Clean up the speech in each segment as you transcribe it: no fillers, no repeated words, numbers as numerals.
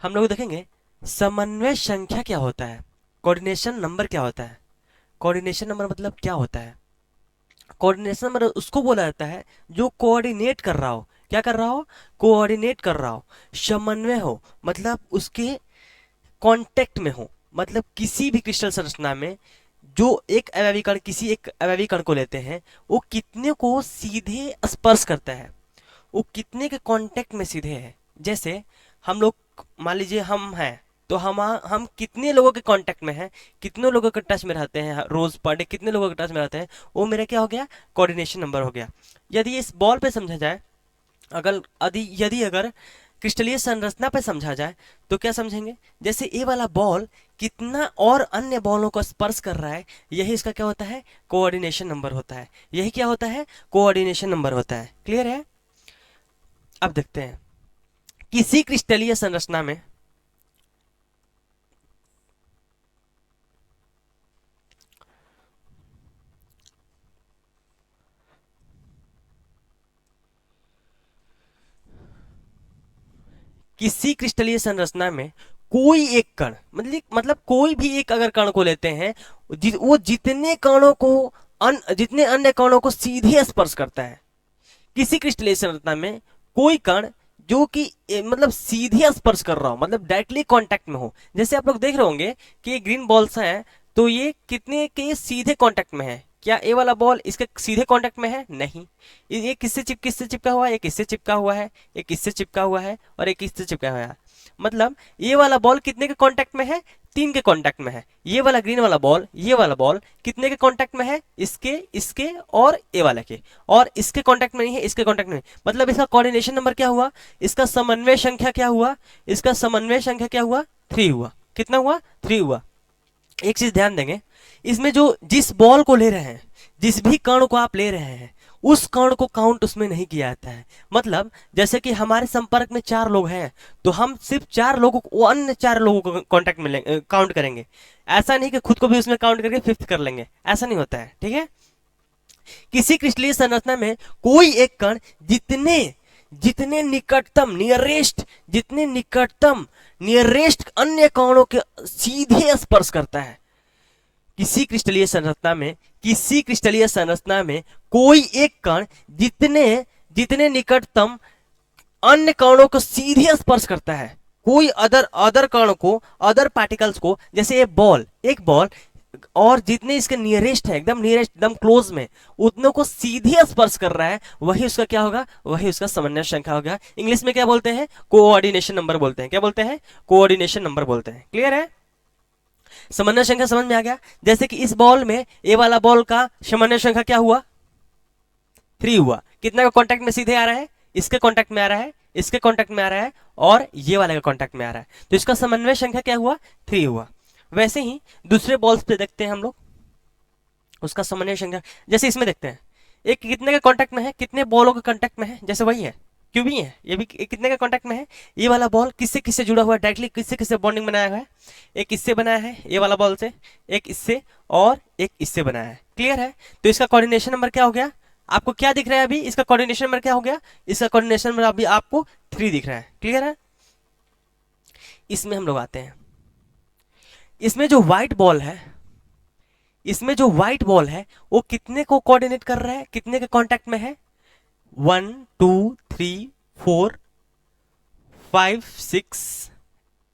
हम लोग देखेंगे समन्वय संख्या क्या होता है, कोऑर्डिनेशन नंबर क्या होता है। कोऑर्डिनेशन नंबर मतलब क्या होता है? कोऑर्डिनेशन नंबर उसको बोला जाता है जो कोऑर्डिनेट कर रहा हो। क्या कर रहा हो? कोऑर्डिनेट कर रहा हो। समन्वय हो मतलब उसके कांटेक्ट में हो, मतलब किसी भी क्रिस्टल संरचना में जो एक अवयवी कण किसी एक अवयवी कण को लेते हैं, वो कितने को सीधे स्पर्श करता है, वो कितने के कांटेक्ट में सीधे है। जैसे हम लोग, मान लीजिए हम हैं, तो हम कितने लोगों के कांटेक्ट में हैं, कितने लोगों के टच में रहते हैं रोज पर डे, कितने लोगों के टच में रहते हैं, वो मेरा क्या हो गया? कोऑर्डिनेशन नंबर हो गया। यदि इस बॉल पे समझा जाए, अगर यदि अगर क्रिस्टलीय संरचना पे समझा जाए तो क्या समझेंगे? जैसे ये वाला बॉल कितना और अन्य बॉलों को स्पर्श कर रहा है, यही इसका क्या होता है? कोऑर्डिनेशन नंबर होता है। यही क्या होता है? कोऑर्डिनेशन नंबर होता है। क्लियर है? अब देखते हैं किसी क्रिस्टलीय संरचना में किसी क्रिस्टलीय संरचना में कोई एक कण, मतलब कोई भी एक अगर कण को लेते हैं, वो जितने कणों को जितने अन्य कणों को सीधे स्पर्श करता है। किसी क्रिस्टलीय संरचना में कोई कण जो कि मतलब सीधे स्पर्श कर रहा हो, मतलब डायरेक्टली कांटेक्ट में हो। जैसे आप लोग देख रहे होंगे कि ये ग्रीन बॉल्स हैं, तो ये कितने के सीधे कांटेक्ट में है? क्या ये वाला बॉल इसके सीधे कांटेक्ट में है? नहीं। ये किससे चिपका हुआ है? एक इससे चिपका हुआ है, एक इससे चिपका हुआ है, और एक इससे चिपका हुआ है। मतलब ये वाला बॉल कितने के कांटेक्ट में है? 3 के कांटेक्ट में है। ये वाला ग्रीन वाला बॉल, ये वाला बॉल कितने के कांटेक्ट में है? इसके, इसके और ये वाला के। और इसके कांटेक्ट में नहीं है, इसके कांटेक्ट में नहीं। मतलब इसका कोऑर्डिनेशन नंबर क्या हुआ? इसका समन्वय संख्या क्या हुआ? इसका समन्वय संख्या क्या हुआ? 3 हुआ। कितना हुआ? 3 हुआ। एक चीज ध्यान देंगे, इसमें जो जिस बॉल को ले रहे हैं, जिस भी कण को आप ले रहे हैं, उस कण को काउंट उसमें नहीं किया जाता है। मतलब जैसे कि हमारे संपर्क में 4 लोग हैं, तो हम सिर्फ 4 लोगों को, वो अन्य 4 लोगों को कांटेक्ट में काउंट करेंगे। ऐसा नहीं कि खुद को भी उसमें काउंट करके फिफ्थ कर लेंगे, ऐसा नहीं होता है। ठीक है? किसी क्रिस्टलीय संरचना में कोई एक कण जितने जितने निकटतम नियरेस्ट जितने निकटतम नियरेस्ट अन्य कणों के सीधे स्पर्श करता है। किसी क्रिस्टलीय संरचना में किसी क्रिस्टलीय संरचना में कोई एक कण जितने जितने निकटतम अन्य कणों को सीधे स्पर्श करता है, कोई अदर अदर कण को, अदर पार्टिकल्स को। जैसे ये बॉल, एक बॉल, और जितने इसके नियरेस्ट है, एकदम नियरेस्ट, एकदम क्लोज में, उतनों को सीधे स्पर्श कर रहा है, वही उसका क्या होगा? वही उसका समन्वय संख्या होगा। इंग्लिश में क्या बोलते हैं? कोऑर्डिनेशन नंबर बोलते हैं। क्या बोलते हैं? कोऑर्डिनेशन नंबर बोलते हैं। क्लियर है? समन्वय संख्या समझ में आ गया? जैसे कि इस बॉल में, ये वाला बॉल का समन्वय संख्या क्या हुआ? 3 हुआ। कितना का कांटेक्ट में सीधे आ रहा है? इसके कांटेक्ट में आ रहा है, इसके कांटेक्ट में आ रहा है, और ये वाले का कांटेक्ट में आ रहा है, तो इसका समन्वय संख्या क्या हुआ? 3 हुआ। वैसे ही दूसरे बॉल्स पे देखते हैं हम लोग उसका समन्वय संख्या। जैसे इसमें देखते हैं, एक कितने के कांटेक्ट में है, कितने बॉलों के कांटेक्ट में है? जैसे वही है, क्यों भी है, ये भी कितने के कांटेक्ट में है? ये वाला बॉल किससे किससे जुड़ा हुआ है? डायरेक्टली किससे किससे बॉन्डिंग बनाया हुआ है? एक इससे बनाया है, ये वाला बॉल से, एक इससे, और एक इससे बनाया है। क्लियर है? तो इसका कोऑर्डिनेशन नंबर क्या हो गया? आपको क्या दिख रहा है अभी? इसका कोऑर्डिनेशन नंबर क्या हो गया? इसका कोऑर्डिनेशन नंबर अभी आपको 3 दिख रहा है। क्लियर है? इसमें हम लोग आते हैं, इसमें जो व्हाइट बॉल है, इसमें जो व्हाइट बॉल है, वो कितने को कोऑर्डिनेट कर रहा है, कितने के कांटेक्ट में है? 1 2 3 4 5 6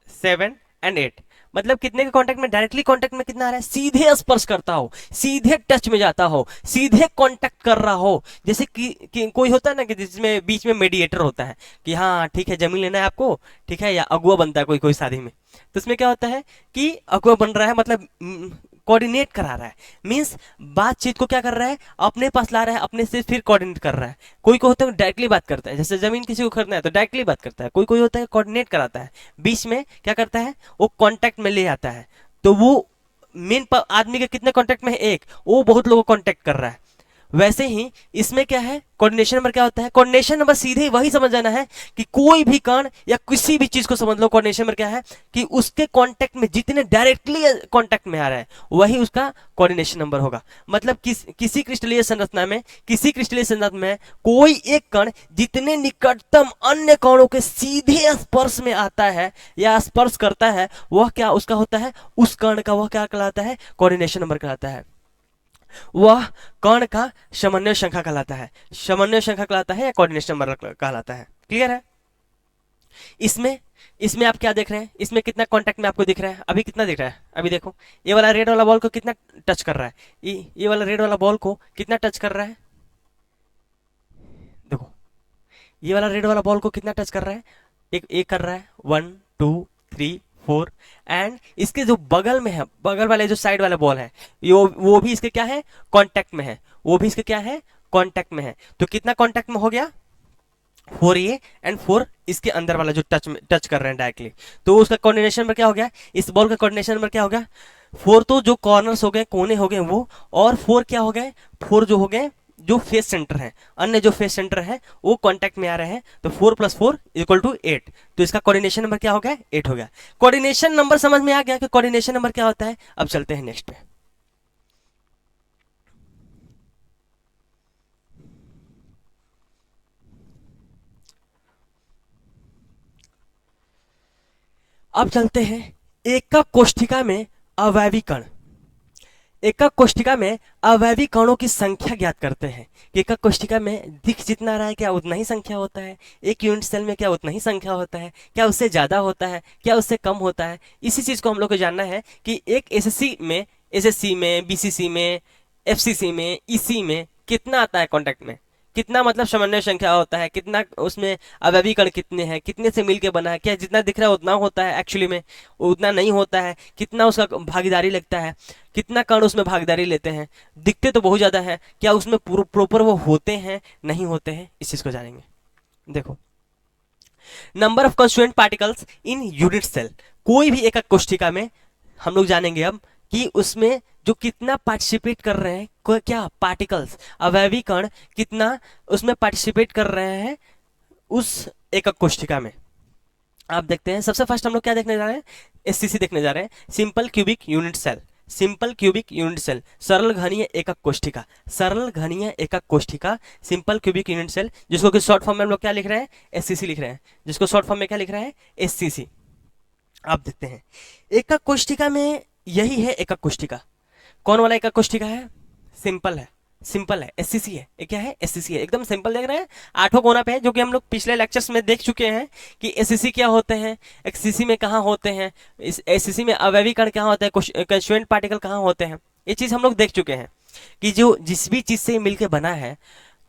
7 एंड 8। मतलब कितने के कांटेक्ट में? डायरेक्टली कांटेक्ट में कितना आ रहा है? सीधे स्पर्श करता हो, सीधे टच में जाता हो, सीधे कांटेक्ट कर रहा हो। जैसे कि कोई होता है ना कि जिसमें बीच में मेडिएटर होता है, कि हाँ ठीक है जमीन लेना है आपको, ठीक है, या अगुआ बनता है कोई कोई शादी में, तो उसमें क्या होता है कि अगुआ बन रहा है, मतलब कोऑर्डिनेट करा रहा है। मींस बातचीत को क्या कर रहा है? अपने पास ला रहा है, अपने से फिर कोऑर्डिनेट कर रहा है। कोई को होता है डायरेक्टली बात करता है, जैसे जमीन किसी को खरीदना है तो डायरेक्टली बात करता है। कोई कोई होता है कोऑर्डिनेट कराता है, बीच में क्या करता है? वो कांटेक्ट में ले आता है। तो वो मेन आदमी के कितने कांटेक्ट में है? एक, वो बहुत लोगों को कांटेक्ट कर रहा है। वैसे ही इसमें क्या है, कोऑर्डिनेशन नंबर क्या होता है, कोऑर्डिनेशन नंबर सीधे वही समझ जाना है कि कोई भी कण या किसी भी चीज को समझ लो, कोऑर्डिनेशन नंबर क्या है कि उसके कांटेक्ट में जितने डायरेक्टली कांटेक्ट में आ रहा है वही उसका कोऑर्डिनेशन नंबर होगा। मतलब किसी क्रिस्टलीय संरचना में, किसी क्रिस्टलीय संरचना में कोई एक कण जितने निकटतम अन्य कणों के सीधे स्पर्श में आता है या स्पर्श करता है वह क्या उसका होता है, उस कण का वह क्या कहलाता है, कोऑर्डिनेशन नंबर कहलाता है। वह कण का समन्वय संख्या कहलाता है, समन्वय संख्या कहलाता है या कोऑर्डिनेशन नंबर कहलाता है। क्लियर है? इसमें इसमें आप क्या देख रहे हैं, इसमें कितना कांटेक्ट में आपको दिख रहा है, अभी कितना दिख रहा है, अभी देखो ये वाला रेड वाला बॉल को कितना टच कर रहा है, ये वाला रेड वाला बॉल को कितना टच कर रहा है, देखो ये वाला रेड वाला बॉल को कितना टच कर रहा है, एक कर रहा है 1 2 3 4 एंड इसके जो बगल में है, बगल वाले जो साइड वाला बॉल है वो भी इसके क्या है, कांटेक्ट में है, वो भी इसके क्या है, कांटेक्ट में है। तो कितना कांटेक्ट में हो गया, 4 ये एंड 4 इसके अंदर वाला जो टच कर रहे हैं डायरेक्टली, तो उसका कोऑर्डिनेशन नंबर क्या हो गया, इस बॉल का कोऑर्डिनेशन नंबर क्या हो गया, 4 तो जो कॉर्नर्स हो गए, कोने हो गए वो, और 4 क्या हो गए, 4 जो हो गए जो फेस सेंटर है, अन्य जो फेस सेंटर है वो कांटेक्ट में आ रहे हैं, तो 4 + 4 = 8, तो इसका कोऑर्डिनेशन नंबर क्या हो गया, 8 हो गया। कोऑर्डिनेशन नंबर समझ में आ गया कि कोऑर्डिनेशन नंबर क्या होता है। अब चलते हैं नेक्स्ट पे। अब चलते हैं एकक कोष्ठिका में अवयवी कण। एकक कोष्ठिका में अवयवी कणों की संख्या ज्ञात करते हैं। एकक कोष्ठिका में दिख जितना रहा है क्या उतना ही संख्या होता है, एक यूनिट सेल में क्या उतना ही संख्या होता है, क्या उससे ज्यादा होता है, क्या उससे कम होता है। इसी चीज को हम लोग को जानना है कि एक एसएससी में बीसीसी में एफसीसी में ईसी में कितना आता है कांटेक्ट में, कितना मतलब समन्वय संख्या होता है, कितना उसमें अवयवी कण कितने हैं, कितने से मिलके बना है, क्या जितना दिख रहा है उतना होता है, एक्चुअली में उतना नहीं होता है, कितना उसका भागीदारी लगता है, कितना कण उसमें भागीदारी लेते हैं, दिखते तो बहुत ज्यादा है, क्या उसमें प्रॉपर वो होते हैं नहीं होते हैं, इस चीज को जानेंगे। देखो number of constituent particles in unit cell, कोई भी एकक कोष्ठिका में हम लोग जानेंगे अब कि उसमें जो कितना पार्टिसिपेट कर रहे हैं, क्या पार्टिकल्स अवयवी कण कितना उसमें पार्टिसिपेट कर रहे हैं उस एकक कोष्ठिका में। आप देखते हैं सबसे फर्स्ट हम लोग क्या देखने जा रहे हैं, एससीसी देखने जा रहे हैं, simple cubic unit cell. Simple cubic unit cell, सरल घनीय एकक कोष्ठिका, सरल घनीय एकक कोष्ठिका, सिंपल क्यूबिक यूनिट सेल, जिसको कि शॉर्ट फॉर्म में हम लोग क्या लिख रहे हैं, एससीसी लिख रहे हैं, जिसको शॉर्ट फॉर्म में क्या लिख रहे हैं, एससीसी। आप देखते हैं एकक कोष्ठिका में यही है एकक कोष्ठिका। कौन वाला एकक कोष्ठिका है, सिंपल है, सिंपल है, एससीसी है, ये क्या है, एससीसी है, एकदम सिंपल देख रहे हैं, आठों कोना पे है, जो कि हम लोग पिछले लेक्चर्स में देख चुके हैं कि एससीसी क्या होते हैं, एससीसी में कहाँ होते हैं, इस एससीसी में अवयवी कण कहाँ होते हैं, कंस्टिट्यूएंट पार्टिकल कहाँ होते हैं, ये चीज हम लोग देख चुके हैं कि जो जिस भी चीज से मिलकर बना है,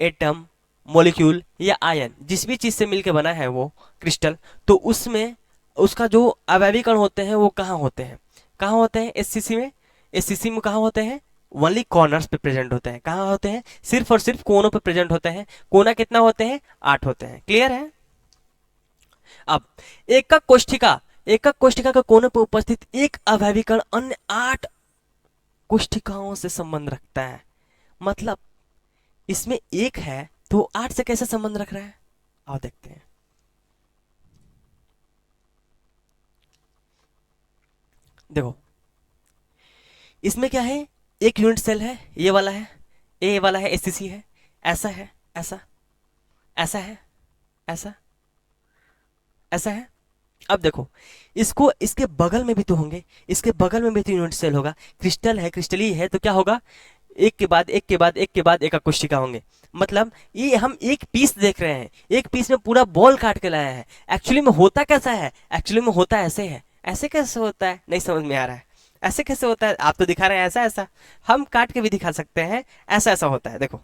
एटम मॉलिक्यूल या आयन, जिस भी चीज से मिलकर बना है वो क्रिस्टल, तो उसमें उसका जो अवयवी कण होते हैं वो कहाँ होते हैं, कहाँ होते हैं एससीसी में, एससीसी में कहाँ होते हैं, ओनली कॉर्नर्स पे प्रेजेंट होते हैं, कहाँ होते हैं, सिर्फ और सिर्फ कोनों पे प्रेजेंट होते हैं। कोना कितना होते हैं, 8 होते हैं। क्लियर है? अब एकक कोष्ठिका, एकक कोष्ठिका के कोने पर उपस्थित एक अवयवी कण अन्य 8 कोष्ठिकाओं से संबंध रखता है। मतलब इसमें एक है तो 8 से कैसे संबंध रख रहा है, आओ देखते हैं। देखो इसमें क्या है, एक यूनिट सेल है, ये वाला है, ये वाला है, एससीसी है, ऐसा है, ऐसा, ऐसा है, ऐसा, ऐसा है। अब देखो इसको इसके बगल में भी तो होंगे, इसके बगल में भी तो यूनिट सेल होगा, क्रिस्टल है, क्रिस्टली है, तो क्या होगा, एक के बाद एक के बाद एक के बाद एकक कोशिका होंगे। मतलब ये हम एक पीस देख रहे हैं, एक पीस में पूरा बॉल काट के लाया है। एक्चुअली में होता कैसा है, एक्चुअली में होता ऐसे है। ऐसे कैसे होता है, नहीं समझ में आ रहा है, ऐसे कैसे होता है, आप तो दिखा रहे हैं ऐसा ऐसा, हम काट के भी दिखा सकते हैं, ऐसा ऐसा होता है। देखो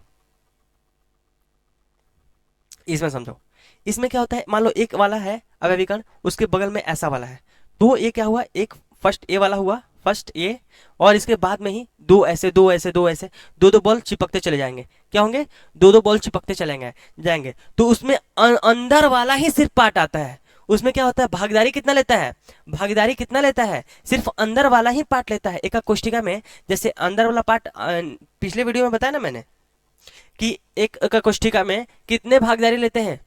इसमें समझो, इसमें क्या होता है, मान लो एक वाला है अवयवी कण, उसके बगल में ऐसा वाला है, तो ये क्या हुआ, एक फर्स्ट ए वाला हुआ, फर्स्ट ए, और इसके बाद में ही दो ऐसे दो ऐसे दो ऐसे दो दो बॉल चिपकते चले जाएंगे। क्या होंगे, दो दो बॉल चिपकते चले जाएंगे। तो उसमें अंदर वाला ही सिर्फ पार्ट आता है। उसमें क्या होता है, भागीदारी कितना लेता है, भागीदारी कितना लेता है, सिर्फ अंदर वाला ही पार्ट लेता है एकक कोशिका में। जैसे अंदर वाला पार्ट पिछले वीडियो में बताया ना मैंने, कि एक एका कोष्ठिका में कितने भागीदारी लेते हैं,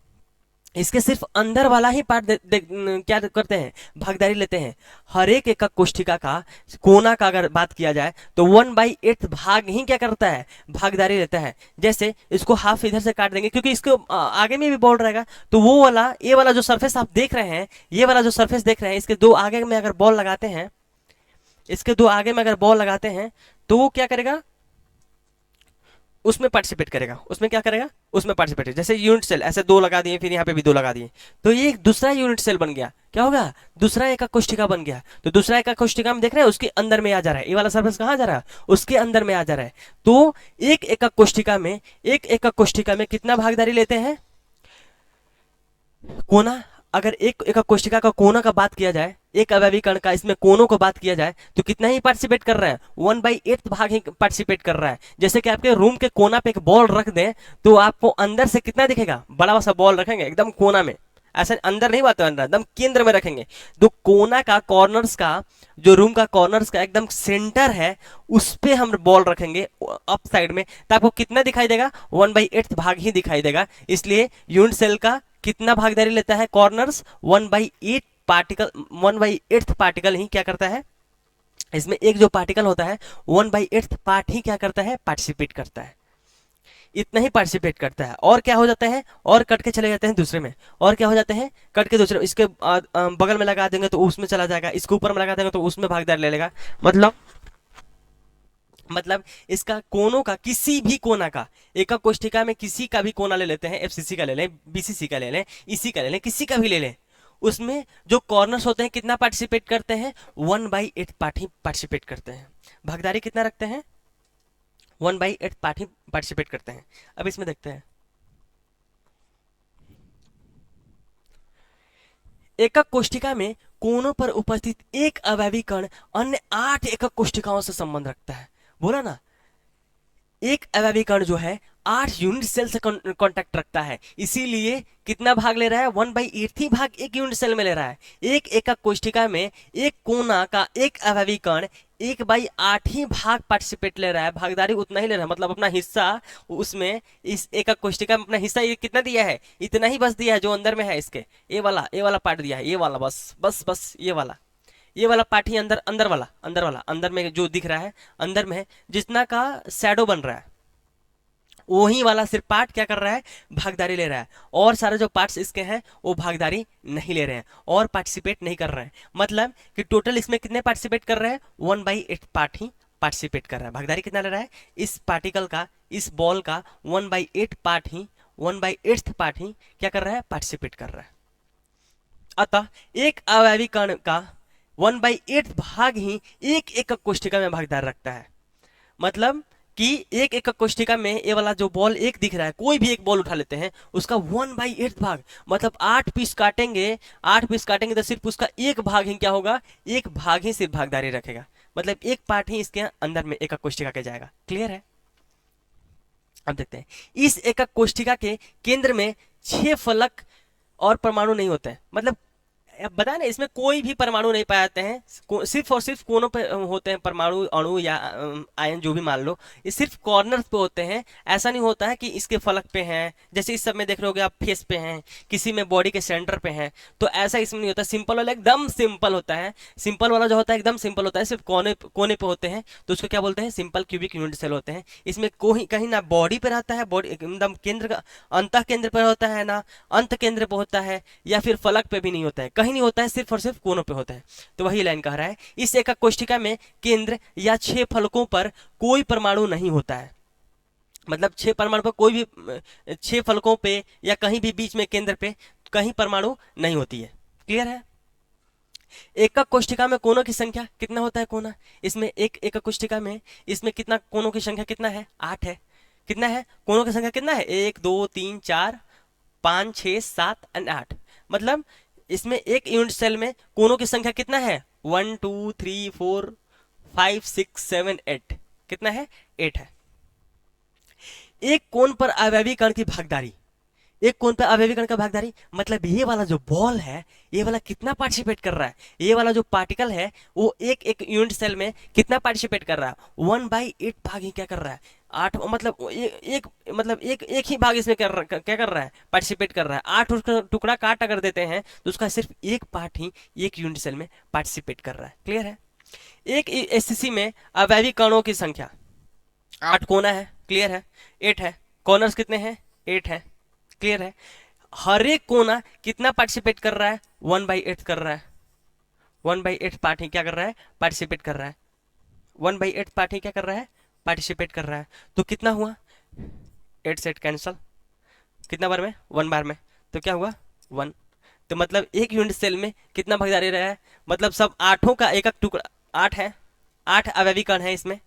इसके सिर्फ अंदर वाला ही पार्ट क्या करते हैं, भागीदारी लेते हैं। हर एक एका कोष्ठिका का कोना का अगर बात किया जाए तो 1/8 भाग ही क्या करता है, भागीदारी लेता है। जैसे इसको हाफ इधर से काट देंगे क्योंकि इसको आगे में भी बॉल रहेगा, तो वो वाला ये वाला जो सरफेस आप देख रहे हैं, ये वाला जो सरफेस देख रहे हैं, इसके दो आगे में अगर बॉल लगाते हैं, इसके दो आगे में अगर बॉल लगाते हैं तो वो क्या करेगा, उसमें पार्टिसिपेट करेगा। उसमें क्या करेगा, उसमें पार्टिसिपेट करेगा। जैसे यूनिट सेल ऐसे दो लगा दिए, फिर यहाँ पे भी दो लगा दिए, तो ये एक दूसरा यूनिट सेल बन गया। क्या होगा, दूसरा एका कोष्ठिका बन गया। तो दूसरा एका कोष्ठिका में देख रहे हैं उसके अंदर में आ जा रहा है, ये वाला सरफेस कहाँ जा रहा है, उसके अंदर में आ जा रहा है। तो एक एका कोष्ठिका में, एक एका कोष्ठिका में कितना भागीदारी लेते हैं, कोना। अगर एक एका कोष्ठिका का कोना का बात किया जाए, एक अवयवी कण का इसमें कोनों को बात किया जाए तो कितना ही पार्टिसिपेट कर रहा है, 1/8 भाग ही पार्टिसिपेट कर रहा है। जैसे कि आपके रूम के कोना पे एक बॉल रख दें तो आपको अंदर से कितना दिखेगा, बड़ा सा बॉल रखेंगे एकदम कोना में, ऐसा अंदर नहीं बात, अंदर एकदम केंद्र में रखेंगे। तो कोना का कॉर्नर्स का, जो रूम का कॉर्नर्स का एकदम सेंटर है, उस पे हम बॉल रखेंगे अप साइड में, तो आपको कितना दिखाई देगा, 1/8 भाग ही दिखाई देगा। इसलिए यूनिट सेल का कितना भागीदारी लेता है, कॉर्नर्स 1/8 पार्टिकल, 1/8 पार्टिकल ही क्या करता है, इसमें एक जो पार्टिकल होता है 1/8 पार्ट ही क्या करता है, पार्टिसिपेट करता है। इतना ही पार्टिसिपेट करता है। और क्या हो जाता है, और कट के चले जाते हैं दूसरे में, और क्या हो जाते हैं, कट के दूसरे, इसके बगल में लगा देंगे तो उसमें चला जाएगा, इसके ऊपर में लगा देंगे तो उसमें भागीदारी ले लेगा। मतलब इसका कोनों का, किसी भी कोना का, एका कोष्ठिका में किसी का भी कोना ले लेते हैं, एफसीसी का ले लें, बीसीसी का ले लें, इसी का ले लें, किसी का भी ले लें, उसमें जो कॉर्नर्स होते हैं कितना पार्टिसिपेट करते हैं, 1/8 पार्ट ही पार्टिसिपेट करते हैं। भागीदारी कितना रखते हैं, 1/8 पार्ट ही पार्टिसिपेट करते हैं। अब इसमें देखते हैं, एकक कोष्ठिका में कोनों पर उपस्थित एक अवयवी कण अन्य 8 एकक कोष्ठिकाओं से संबंध रखता है। बोला ना, एक अवयवी कण जो है 8 यूनिट सेल से कांटेक्ट रखता है, इसीलिए कितना भाग ले रहा है, 1/8 ही भाग एक यूनिट सेल में ले रहा है। एक एकक कोष्ठिका में एक कोना का एक अवयवी कण 1/8 ही भाग पार्टिसिपेट ले रहा है, भागीदारी उतना ही ले रहा है, मतलब अपना हिस्सा उसमें, इस एकक कोष्ठिका में अपना हिस्सा ये कितना दिया है, इतना ही बस दिया है जो अंदर में है, इसके ये वाला पार्ट दिया है, ये वाला बस बस बस ये वाला पार्ट ही अंदर में जो दिख रहा है, अंदर में है, जितना का शैडो बन रहा है, वही वाला सिर्फ पार्ट क्या कर रहा है, भागीदारी ले रहा है। और सारे जो पार्ट्स इसके हैं वो भागीदारी नहीं ले रहे हैं और पार्टिसिपेट नहीं कर रहे हैं। मतलब कि टोटल इसमें कितने पार्टिसिपेट कर रहे हैं, 1/8 पार्ट ही पार्टिसिपेट कर रहा है। भागीदारी कितना ले रहा है, इस पार्टिकल का, इस बॉल का 1/8 पार्ट ही, 1/8 पार्ट ही क्या कर रहा है, पार्टिसिपेट कर रहा है। अतः एक अवयवी कण का 1/8 भाग ही एक एकक कोष्ठिका में भागीदार रखता है। मतलब कि एक एकक कोष्ठिका में ये वाला जो बॉल एक दिख रहा है, कोई भी एक बॉल उठा लेते हैं, उसका 1/8 भाग, मतलब 8 पीस काटेंगे, 8 पीस काटेंगे तो सिर्फ उसका एक भाग ही क्या होगा, एक भाग ही सिर्फ भागीदारी रखेगा, मतलब एक पार्ट ही इसके अंदर में एकक कोष्ठिका के जाएगा। क्लियर है। अब देखते हैं, इस एकक कोष्ठिका के केंद्र में 6 फलक और परमाणु नहीं होते हैं। मतलब अब बताया ना, इसमें कोई भी परमाणु नहीं पाए जाते हैं, सिर्फ और सिर्फ कोनों पे होते हैं परमाणु, अणु या आयन जो भी मान लो, ये सिर्फ कॉर्नर पे होते हैं। ऐसा नहीं होता है कि इसके फलक पे हैं, जैसे इस सब में देख रहे होगे आप, फेस पे हैं, किसी में बॉडी के सेंटर पे हैं, तो ऐसा इसमें नहीं होता। सिंपल वाला एकदम सिंपल होता है, सिंपल वाला जो होता है एकदम सिंपल होता है, सिर्फ कोने पे होते हैं, तो उसको क्या बोलते हैं, सिंपल क्यूबिक यूनिट सेल होते हैं। इसमें कोई कहीं ना बॉडी पे रहता है, बॉडी एकदम केंद्र का, अंत केंद्र पर होता है ना अंत केंद्र पे होता है, या फिर फलक पे भी नहीं होता है, कहीं नहीं होता है, सिर्फ और सिर्फ कोनों पे होता है। तो वही लाइन कह रहा है, इस एकक कोष्ठिका में केंद्र या 6 फलकों पर कोई परमाणु नहीं होता है। मतलब 6 परमाणु पर कोई भी, 6 फलकों पे या कहीं भी बीच में केंद्र पे कहीं परमाणु नहीं होती है। क्लियर है। एकक कोष्ठिका में कोनों की संख्या कितना होता है, कोना, इसमें एक एकक कोष्ठिका में इसमें कितना कोनों की संख्या कितना है, 8 है। कितना है, कोनों की संख्या कितना है, 1 2 3 4 5 6 7 और 8। मतलब इसमें एक यूनिट सेल में कोनों की संख्या कितना है, 1 2 3 4 5 6 7 8, कितना है, 8 है। एक कोण पर अवयवी कण की भागीदारी, एक कोण पर अवयवी कण का भागीदारी, मतलब ये वाला जो बॉल है, ये वाला कितना पार्टिसिपेट कर रहा है, ये वाला जो पार्टिकल है वो एक एक यूनिट सेल में कितना पार्टिसिपेट कर रहा है, 1/8 भाग ही क्या कर रहा है, 8 मतलब एक ही भाग इसमें क्या कर रहा है, पार्टिसिपेट कर रहा है। 8 उसका टुकड़ा काट अगर देते हैं तो उसका सिर्फ एक पार्ट ही एक यूनिट सेल में पार्टिसिपेट कर रहा है। क्लियर है। एक एससीसी में अवयवी कणों की संख्या 8 कोना है, क्लियर है, 8 है। कॉर्नर्स कितने हैं, 8 है, क्लियर है। हर एक कोना कितना पार्टिसिपेट कर रहा है, 1/8 कर रहा है। 1/8 पार्ट ही क्या कर रहा है, पार्टिसिपेट कर रहा है। 1/8 पार्ट ही क्या कर रहा है, पार्टिसिपेट कर रहा है। तो कितना हुआ, 8 सेट कैंसल, कितना बार में, 1 बार में, तो क्या हुआ 1। तो मतलब एक यूनिट सेल में कितना भागीदारी रहा है, मतलब सब आठों का एक एक टुकड़ा, 8 है, 8 अवयवी कण है इसमें,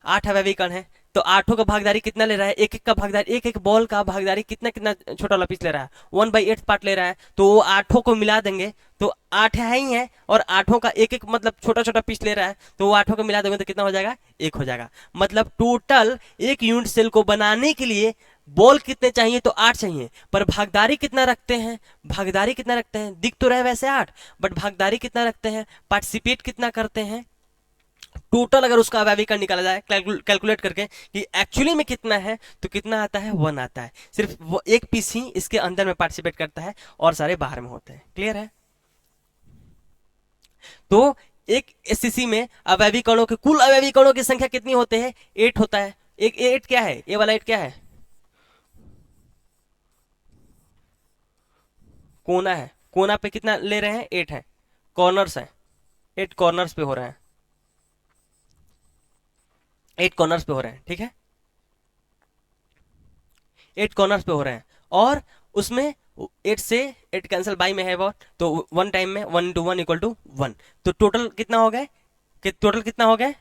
8 अवयवी कण है। तो आठों का भागीदारी कितना ले रहा है, एक एक का भागीदारी, एक एक बॉल का भागीदारी कितना कितना छोटा वाला पीस ले रहा है, 1/8 पार्ट ले रहा है। तो वो आठों को मिला देंगे तो 8 है ही है, और आठों का एक एक मतलब छोटा छोटा पीस ले रहा है, तो वो आठों को मिला देंगे तो कितना हो जाएगा, 1 हो जाएगा। मतलब टोटल एक यूनिट सेल को बनाने के लिए बॉल कितने चाहिए, तो 8 चाहिए, पर भागीदारी कितना रखते हैं, भागीदारी कितना रखते हैं, दिख तो रहे वैसे 8, बट भागीदारी कितना रखते हैं, पार्टिसिपेट कितना करते हैं। टोटल अगर उसका अवयवीकरण निकाला जाए कैलकुलेट करके कि एक्चुअली में कितना है, तो कितना आता है, 1 आता है। सिर्फ वो एक पीस ही इसके अंदर में पार्टिसिपेट करता है और सारे बाहर में होते हैं। क्लियर है। तो एक एससीसी में अवयवी कणों के कुल अवयवी कणों की संख्या कितनी होते हैं, 8 होता है। एक 8 क्या है, ये वाला 8 क्या है, कोना है। कोना पे कितना ले रहे हैं, 8 है। कॉर्नर्स है, 8 कॉर्नर्स पे हो रहे हैं, 8 कॉर्नर्स पे हो रहे हैं, ठीक है, 8 कॉर्नर्स पे हो रहे हैं। और उसमें 8 से 8 कैंसिल बाई में है वो, तो 1 टाइम में 1 × 1 = 1। तो टोटल कितना हो गए, कि टोटल कितना हो गए,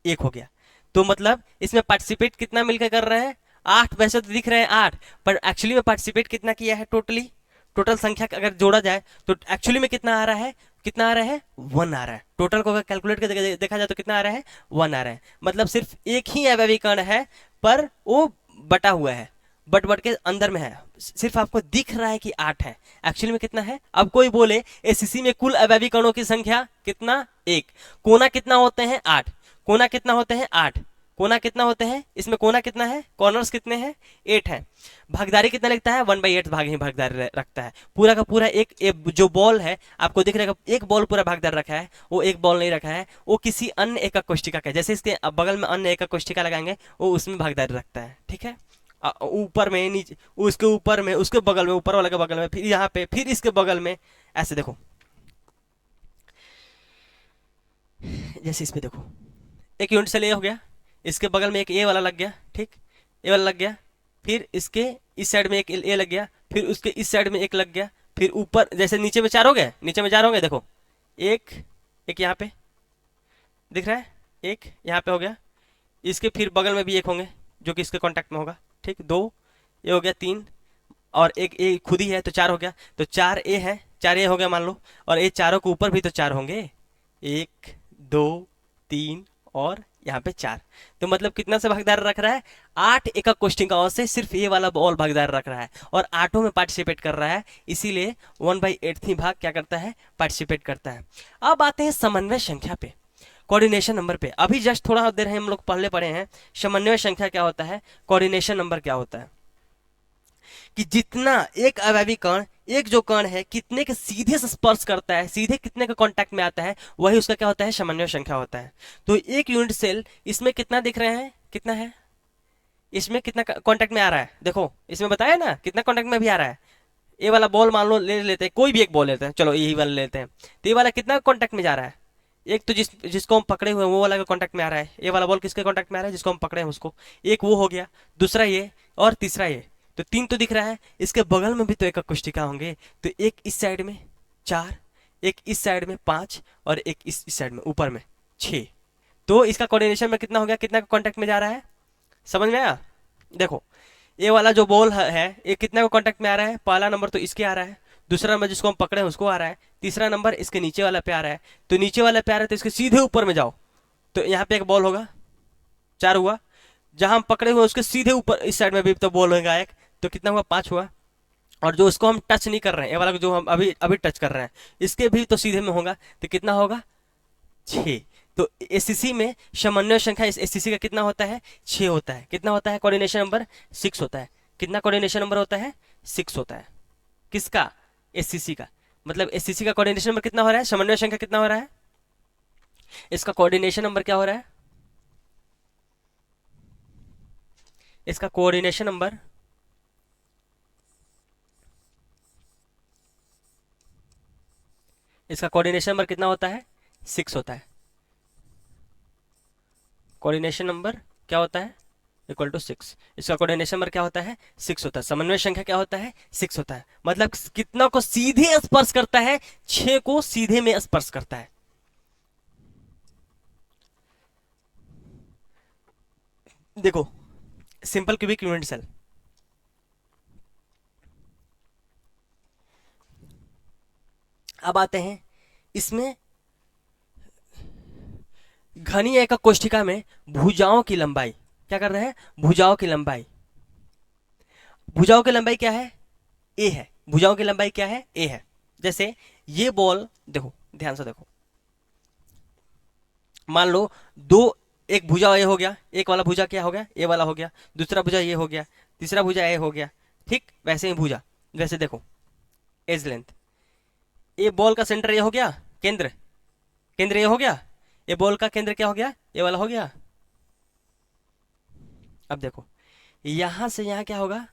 1 हो गया। तो मतलब इसमें पार्टिसिपेट कितना मिलकर कर रहे हैं, 8। वैसे तो दिख रहे हैं 8, पर एक्चुअली में पार्टिसिपेट कितना किया है, टोटली टोटल संख्या अगर जोड़ा जाए तो एक्चुअली में कितना आ रहा है, कितना आ रहा है, 1 आ रहा है। टोटल को अगर कैलकुलेट करके देखा जाए तो कितना आ रहा है, 1 आ रहा है। मतलब सिर्फ एक ही अवयवी कण है, पर वो बटा हुआ है, बट के अंदर में है। सिर्फ आपको दिख रहा है कि 8 है, एक्चुअली में कितना है। अब कोई बोले एससीसी में कुल अवयवी कणों की संख्या कितना, 1। कोना कितना होते हैं, 8। कोना कितना होते हैं, 8। कोना कितना होते हैं, इसमें कोना कितना है, कॉर्नर्स कितने हैं, 8 है। भागीदारी कितना लिखता है, 1/8 भाग ही भागीदारी रखता है। पूरा का पूरा एक जो बॉल है आपको दिख रहा है, एक बॉल पूरा भागीदार रखा है, वो एक बॉल नहीं रखा है, वो किसी अन्य एकक कोष्ठिका का है। जैसे इसके बगल में अन्य एकक कोष्ठिका लगाएंगे, वो उसमें भागीदारी रखता है, ठीक है। ऊपर में, नीचे, उसके ऊपर में, उसके बगल में, ऊपर वाले के बगल में, फिर यहाँ पे, फिर इसके बगल में, ऐसे देखो। जैसे इसमें देखो, एक यूनिट सेल ए हो गया, इसके बगल में एक ए वाला लग गया, ठीक, ए वाला लग गया, फिर इसके इस साइड में एक ए लग गया, फिर उसके इस साइड में एक लग गया, फिर ऊपर, जैसे नीचे में 4 हो गए, नीचे में 4 हो गए, देखो, एक एक यहाँ पे दिख रहा है, एक यहाँ पे हो गया, इसके फिर बगल में भी एक होंगे जो कि इसके कांटेक्ट में होगा, ठीक, 2 ये हो गया, 3, और एक ए खुद ही है तो 4 हो गया। तो 4 ए है, 4 ए हो गया मान लो, और ये चारों के ऊपर भी तो 4 होंगे, 1 2 3 और यहाँ पे 4। तो मतलब कितना से भागीदार रख रहा है, 8 एकक कोष्ठिकाओं से सिर्फ ये वाला बॉल भागीदार रख रहा है, और 8 में पार्टिसिपेट कर रहा है, इसीलिए 1/8 ही भाग क्या करता है, पार्टिसिपेट करता है। अब आते हैं समन्वय संख्या पे, कोऑर्डिनेशन नंबर पे। अभी जस्ट थोड़ा देर हम लोग पहले पढ़े हैं समन्वय संख्या क्या होता है, कोऑर्डिनेशन नंबर क्या होता है, कि जितना एक अवयवी कण, एक जो कण है कितने के सीधे से स्पर्श करता है, सीधे कितने के कांटेक्ट में आता है, वही उसका क्या होता है, समन्वय संख्या होता है। तो एक यूनिट सेल इसमें कितना दिख रहे हैं, कितना है, इसमें कितना कांटेक्ट में आ रहा है, देखो इसमें बताया ना कितना कांटेक्ट में भी आ रहा है। ये वाला बॉल मान लो ले लेते हैं, कोई भी एक बॉल लेते हैं, चलो यही वाला लेते हैं, तो ये वाला कितना कांटेक्ट में जा रहा है, एक तो जिसको हम पकड़े हुए हैं वो वाला का कांटेक्ट में आ रहा है, ये वाला बॉल किसके कांटेक्ट में आ रहा है, जिसको हम पकड़े हैं उसको, एक वो हो गया, दूसरा ये, और तीसरा ये। तो 3 तो दिख रहा है, इसके बगल में भी तो एक कोष्ठिका होंगे, तो एक इस साइड में 4, एक इस साइड में 5, और एक इस साइड में ऊपर में 6। तो इसका कोऑर्डिनेशन में कितना हो गया, कितना कांटेक्ट में जा रहा है, समझ में आया। देखो ये वाला जो बॉल है ये कितना को कांटेक्ट में आ रहा है, पहला नंबर तो इसके आ रहा है, दूसरा नंबर जिसको हम पकड़े हैं उसको आ रहा है, तीसरा नंबर इसके नीचे वाला पे आ रहा है। तो नीचे वाला पे आ रहा है तो इसके सीधे ऊपर में जाओ, तो यहाँ पे एक बॉल होगा, 4 हुआ, जहां हम पकड़े हुए उसके सीधे ऊपर इस साइड में भी तो बॉल होगा एक, तो कितना हुआ, 5 हुआ। और जो उसको हम टच नहीं कर रहे हैं, ये वाला जो हम अभी अभी टच कर रहे हैं, इसके भी तो सीधे में होगा, तो कितना होगा, 6। तो एससीसी में समन्वय संख्या इस एससीसी का कितना होता है? 6 होता है। कितना होता है? कोऑर्डिनेशन नंबर 6 होता है। कितना कोऑर्डिनेशन नंबर होता है? 6 होता है। किसका? एससीसी का। मतलब एससीसी का कोऑर्डिनेशन नंबर कितना हो रहा है? समन्वय संख्या कितना हो रहा है? इसका कोऑर्डिनेशन नंबर क्या हो रहा है? इसका कोऑर्डिनेशन नंबर कितना होता है? 6 होता है। कोऑर्डिनेशन नंबर क्या होता है? Equal to 6। इसका कोऑर्डिनेशन नंबर क्या होता है? 6 होता है। समन्वय संख्या क्या होता है? 6 होता है। मतलब कितना को सीधे स्पर्श करता है? 6 को सीधे में स्पर्श करता है। देखो, सिंपल क्यूबिक यूनिट सेल, अब आते हैं इसमें घनी एकक कोष्ठिका में भुजाओं की लंबाई। क्या कर रहे हैं? भुजाओं की लंबाई। भुजाओं की लंबाई क्या है? ए है। भुजाओं की लंबाई क्या है? ए है। जैसे ये बॉल, देखो ध्यान से देखो, मान लो दो, एक भुजा ए हो गया, एक वाला भुजा क्या हो गया? ए वाला हो गया। दूसरा भुजा ये हो गया, तीसरा भुजा ए हो गया। ठीक वैसे ही भुजा, जैसे देखो एज लेंथ, ए बॉल का सेंटर ये हो गया, केंद्र, केंद्र ये हो गया। ए बॉल का केंद्र क्या हो गया? ये वाला हो गया। अब देखो यहां से यहां क्या होगा?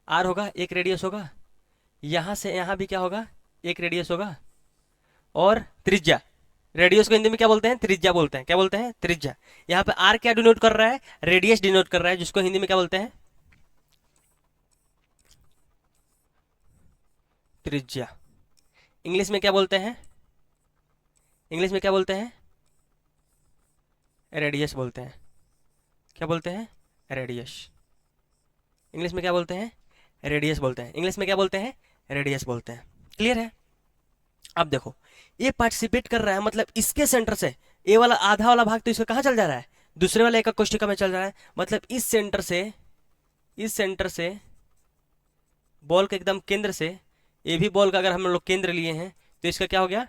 आर होगा, एक रेडियस होगा। यहां से यहां भी क्या होगा? एक रेडियस होगा। और त्रिज्या, रेडियस को हिंदी में क्या बोलते हैं? त्रिज्या बोलते हैं। क्या बोलते हैं? त्रिज्या। यहाँ पे आर क्या डिनोट कर रहा है? रेडियस डिनोट कर रहा है, जिसको हिंदी में क्या बोलते हैं? त्रिज्या। इंग्लिश में क्या बोलते हैं? इंग्लिश में क्या बोलते हैं? रेडियस बोलते हैं। क्या बोलते हैं? रेडियस। इंग्लिश में क्या बोलते हैं? रेडियस बोलते हैं। इंग्लिश में क्या बोलते हैं? रेडियस बोलते हैं। क्लियर है? अब देखो ये पार्टिसिपेट कर रहा है, मतलब इसके सेंटर से ए वाला आधा वाला भाग तो इसका कहाँ चल जा रहा है? दूसरे वाले एकक कोष्ठिका में चल रहा है। मतलब इस सेंटर से बॉल के एकदम केंद्र से, ये भी बॉल का अगर हम लोग केंद्र लिए हैं तो इसका क्या हो गया?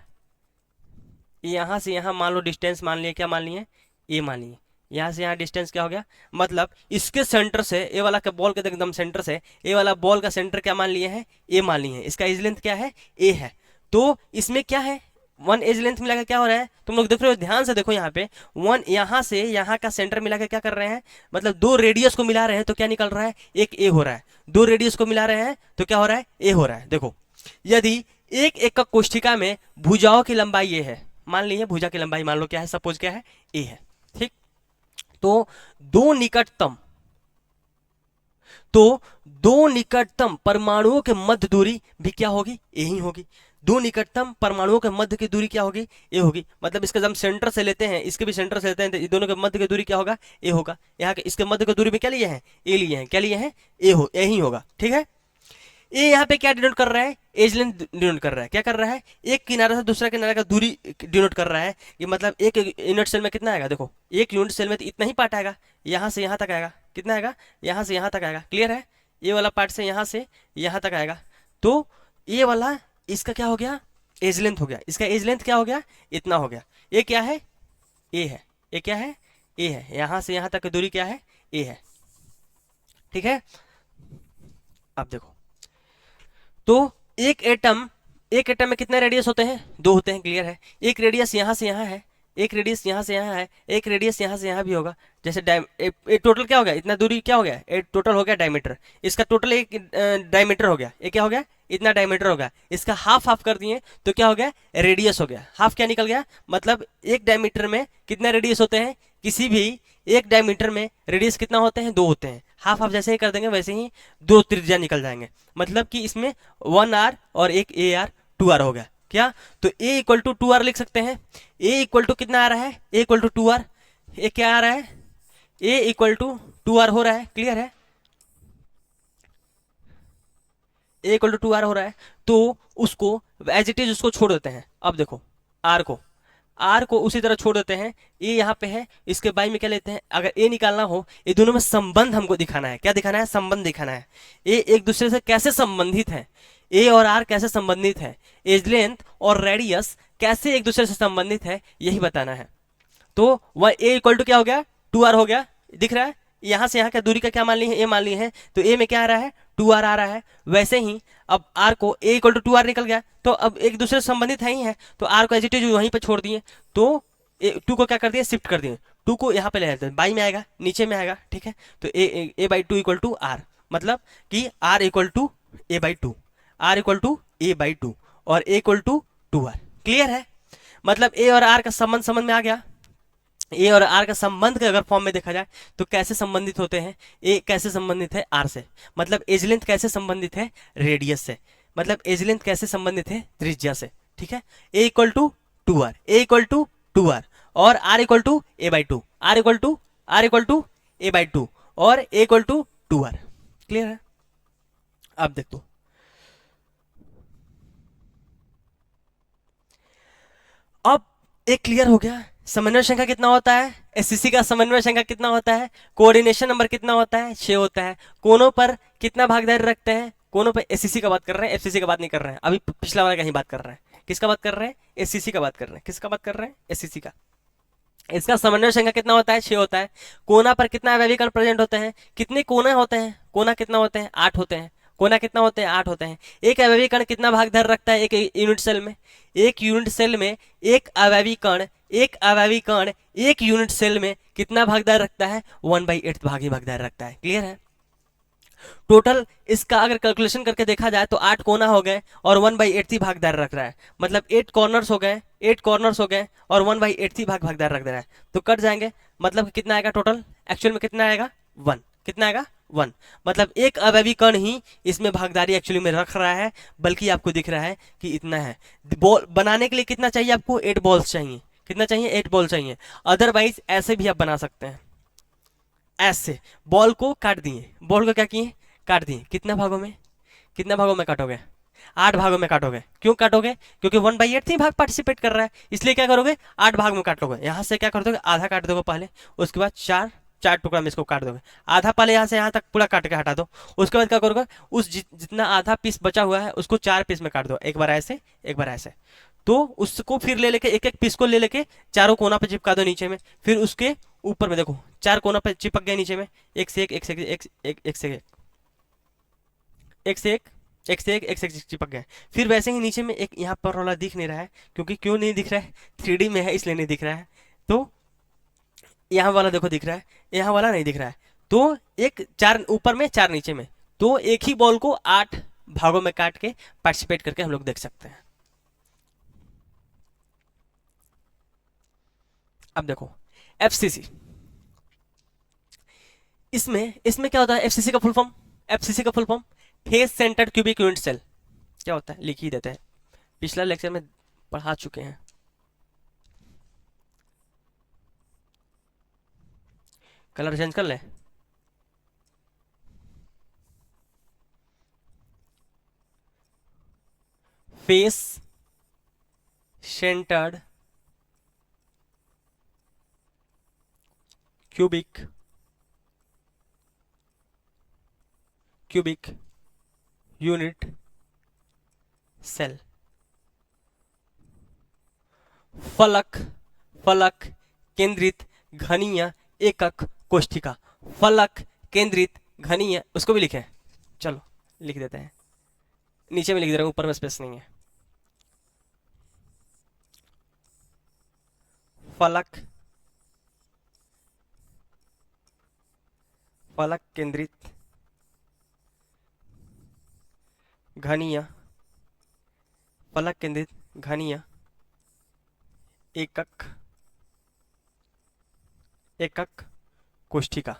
यहाँ से यहाँ मान लो डिस्टेंस मान लिए, क्या मान लिए? ए मान लिए। यहाँ से यहाँ डिस्टेंस क्या हो गया? मतलब इसके सेंटर से ए वाला के बॉल के एकदम सेंटर से ए वाला बॉल का सेंटर क्या मान लिए हैं? ए मान लिए हैं। इसका एज लेंथ क्या है? ए है। तो इसमें क्या है? 1 एज लेंथ मिलाकर क्या हो रहा है? तुम लोग देख रहे हो, ध्यान से देखो यहाँ पे 1 यहाँ से यहाँ का सेंटर मिलाकर क्या कर रहे हैं? मतलब दो रेडियस को मिला रहे हैं तो क्या निकल रहा है? एक ए हो रहा है। दो रेडियस को मिला रहे हैं तो क्या हो रहा है? ए हो रहा है। देखो यदि एक एकक कोष्ठिका में भुजाओं की लंबाई ये है, मान लीजिए भुजा की लंबाई मान लो क्या है? सपोज क्या है? ए है। ठीक, तो दो निकटतम परमाणुओं के मध्य दूरी भी क्या होगी? ए ही होगी। दो निकटतम परमाणुओं के मध्य की दूरी क्या होगी? ए होगी। मतलब इसका जब हम सेंटर से लेते हैं, इसके भी सेंटर से लेते हैं, तो दोनों के मध्य की दूरी क्या होगा? ए होगा। यहाँ के इसके मध्य की दूरी में क्या लिए हैं? ए लिए हैं। क्या लिए हैं? ए ही होगा। ठीक है। ए यहाँ पे क्या डिनोट कर रहा है? एज लेंथ डिनोट कर रहा है। क्या कर रहा है? एक किनारे से दूसरा किनारे का दूरी डिनोट कर रहा है। कि मतलब एक यूनिट सेल में कितना आएगा? देखो एक यूनिट सेल में तो इतना ही पार्ट आएगा, यहाँ से यहाँ तक आएगा। कितना आएगा? यहाँ से यहाँ तक आएगा। क्लियर है? ये वाला पार्ट से यहाँ से यहाँ तक आएगा। तो ये वाला इसका क्या हो गया? एज लेंथ हो गया। इसका एज लेंथ क्या हो गया? इतना हो गया। ये क्या है? ए है। ये क्या है? ए है। यहाँ से यहाँ तक की दूरी क्या है? ए है। ठीक है। अब देखो, तो एक एटम में कितने रेडियस होते हैं? 2 होते हैं। क्लियर है? एक रेडियस यहाँ से यहाँ है, एक रेडियस यहाँ से यहाँ है, एक रेडियस यहाँ से यहाँ भी होगा। जैसे टोटल क्या हो गया? इतना दूरी क्या हो गया? टोटल हो गया डायमीटर। इसका टोटल एक डायमीटर हो गया। ये क्या हो गया? इतना डायमीटर हो गया। इसका हाफ हाफ कर दिए तो क्या हो गया? रेडियस हो गया। हाफ क्या निकल गया? मतलब एक डायमीटर में कितने रेडियस होते हैं? किसी भी एक डायमीटर में रेडियस कितना होते हैं? 2 होते हैं। हाफ हाफ जैसे ही कर देंगे वैसे ही 2 त्रिज्या निकल जाएंगे। मतलब कि इसमें 1 आर और एक ए आर, 2 आर हो गया। क्या? तो ए इक्वल टू 2 आर लिख सकते हैं। ए इक्वल टू कितना आ रहा है? A equal to 2 are. ए क्या आ रहा है? ए इक्वल टू 2 आर हो रहा है। क्लियर है? ए इक्वल टू 2 आर हो रहा है। तो उसको एज इट इज उसको छोड़ देते हैं। अब देखो आर को उसी तरह छोड़ देते हैं। ए यहाँ पे है, इसके बाई में क्या लेते हैं? अगर ए निकालना हो, ये दोनों में संबंध हमको दिखाना है। क्या दिखाना है? संबंध दिखाना है। ए एक दूसरे से कैसे संबंधित है? ए और आर कैसे संबंधित है? एज लेंथ और रेडियस कैसे एक दूसरे से संबंधित है यही बताना है। तो वह ए इक्वल टू क्या हो गया, 2r हो गया, दिख रहा है। यहां से यहां क्या दूरी का क्या मान ली है, ए मान ली है, तो ए में क्या आ रहा है, 2r आ रहा है। वैसे ही अब r को ए इक्वल टू 2r निकल गया, तो अब एक दूसरे से संबंधित है ही है, तो r को एज इट इज वहीं पे छोड़ दिए, तो 2 को क्या कर दिए, शिफ्ट कर दिए, 2 को यहाँ पे ले जाते हैं, बाई में आएगा, नीचे में आएगा, ठीक है। तो A by 2 equal to R, मतलब कि r equal to A by 2, r equal to A by 2 और ए इक्वल टू 2r। क्लियर है, मतलब ए और आर का संबंध समझ में आ गया। ए और आर का संबंध के अगर फॉर्म में देखा जाए तो कैसे संबंधित होते हैं, ए कैसे संबंधित है आर से, मतलब एज लेंथ कैसे संबंधित है रेडियस से, मतलब एज लेंथ कैसे संबंधित है त्रिज्या से, ठीक है। A equal to 2r, A equal to 2r और R equal to A by 2, R equal to A by 2 और ए इक्वल टू 2r। क्लियर है, अब देख दो। अब एक क्लियर हो गया, समन्वय संख्या कितना होता है, एससीसी का समन्वय संख्या कितना होता है, कोऑर्डिनेशन नंबर कितना होता है, 6 होता है, कोनों पर कितना भागीदारी रखते हैं, कोनों पर एससीसी का बात कर रहे हैं, एफसीसी का बात नहीं कर रहे हैं, अभी पिछला वाला का ही बात कर रहे हैं। किसका बात कर रहे हैं, एससीसी का बात कर रहे हैं, किसका बात कर रहे हैं, एससीसी का। इसका समन्वय संख्या कितना होता है, 6 होता है। कोना पर कितना अवयवी कण प्रेजेंट होते हैं, कितने कोने होते हैं, कोना कितना होते हैं, 8 होते हैं, कोना कितना होते हैं, 8 होते हैं। एक अवयवी कण कितना भागीदार रखता है एक यूनिट सेल में, एक यूनिट सेल में एक अवयवी कण एक यूनिट सेल में कितना भागीदार रखता है, 1/8 भाग ही भागीदार रखता है। क्लियर है, टोटल इसका अगर कैलकुलेशन करके देखा जाए तो 8 कोना हो गए और 1/8 ही भागीदार रख रहा है, मतलब 8 कॉर्नर्स हो गए, 8 कॉर्नर्स हो गए और 1/8 ही भागीदार रख दे रहा है, तो कट जाएंगे, मतलब कितना आएगा टोटल, एक्चुअल में कितना आएगा 1, कितना आएगा 1, मतलब एक अवयवी कण ही इसमें भागीदारी एक्चुअली में रख रहा है, बल्कि आपको दिख रहा है कि इतना है। बॉल बनाने के लिए कितना चाहिए आपको, 8 बॉल्स चाहिए, कितना चाहिए, 8 बॉल चाहिए। अदरवाइज ऐसे भी आप बना सकते हैं, ऐसे बॉल को काट दिए, बॉल को क्या किए, काट दिए, कितना भागों में, कितना भागों में काटोगे, 8 भागों में काटोगे। क्यों काटोगे, क्योंकि 1/8 ही भाग पार्टिसिपेट कर रहा है, इसलिए क्या करोगे, 8 भाग में काट लोगे। यहाँ से क्या कर दोगे, आधा काट दोगे पहले, उसके बाद चार टुकड़ा में इसको काट दोगे, आधा पहले यहाँ से यहाँ तक पूरा काट के हटा दो, उसके बाद क्या करोगे, उस जितना आधा पीस बचा हुआ है उसको 4 पीस में काट दो, एक बार ऐसे एक बार ऐसे, तो उसको फिर ले लेके एक एक पीस को ले लेके चारों कोना पे चिपका दो नीचे में, फिर उसके ऊपर में देखो 4 कोना पे चिपक गए नीचे में, एक से एक एक से एक एक से एक एक से एक एक से एक एक से एक चिपक गए। फिर वैसे ही नीचे में एक यहाँ पर वाला दिख नहीं रहा है, क्योंकि क्यों नहीं दिख रहा है, 3D में है इसलिए नहीं दिख रहा है, तो यहाँ वाला देखो दिख रहा है, यहाँ वाला नहीं दिख रहा है, तो एक 4 ऊपर में 4 नीचे में, तो एक ही बॉल को 8 भागों में काट के पार्टिसिपेट करके हम लोग देख सकते हैं। अब देखो एफसीसी, इसमें इसमें क्या होता है, एफसीसी का फुल फॉर्म, एफसीसी का full form face centred cubic unit cell, क्या होता है लिख ही देते हैं, पिछला लेक्चर में पढ़ा चुके हैं। कलर चेंज कर ले, face centred cubic unit cell, फलक केंद्रित घनीय एकक कोष्ठिका, फलक केंद्रित घनीय, उसको भी लिखें, चलो लिख देते हैं, नीचे में लिख दे रहा हूं, ऊपर में स्पेस नहीं है। फलक केंद्रित घनीय, फलक केंद्रित घनीय एकक कोष्ठिका,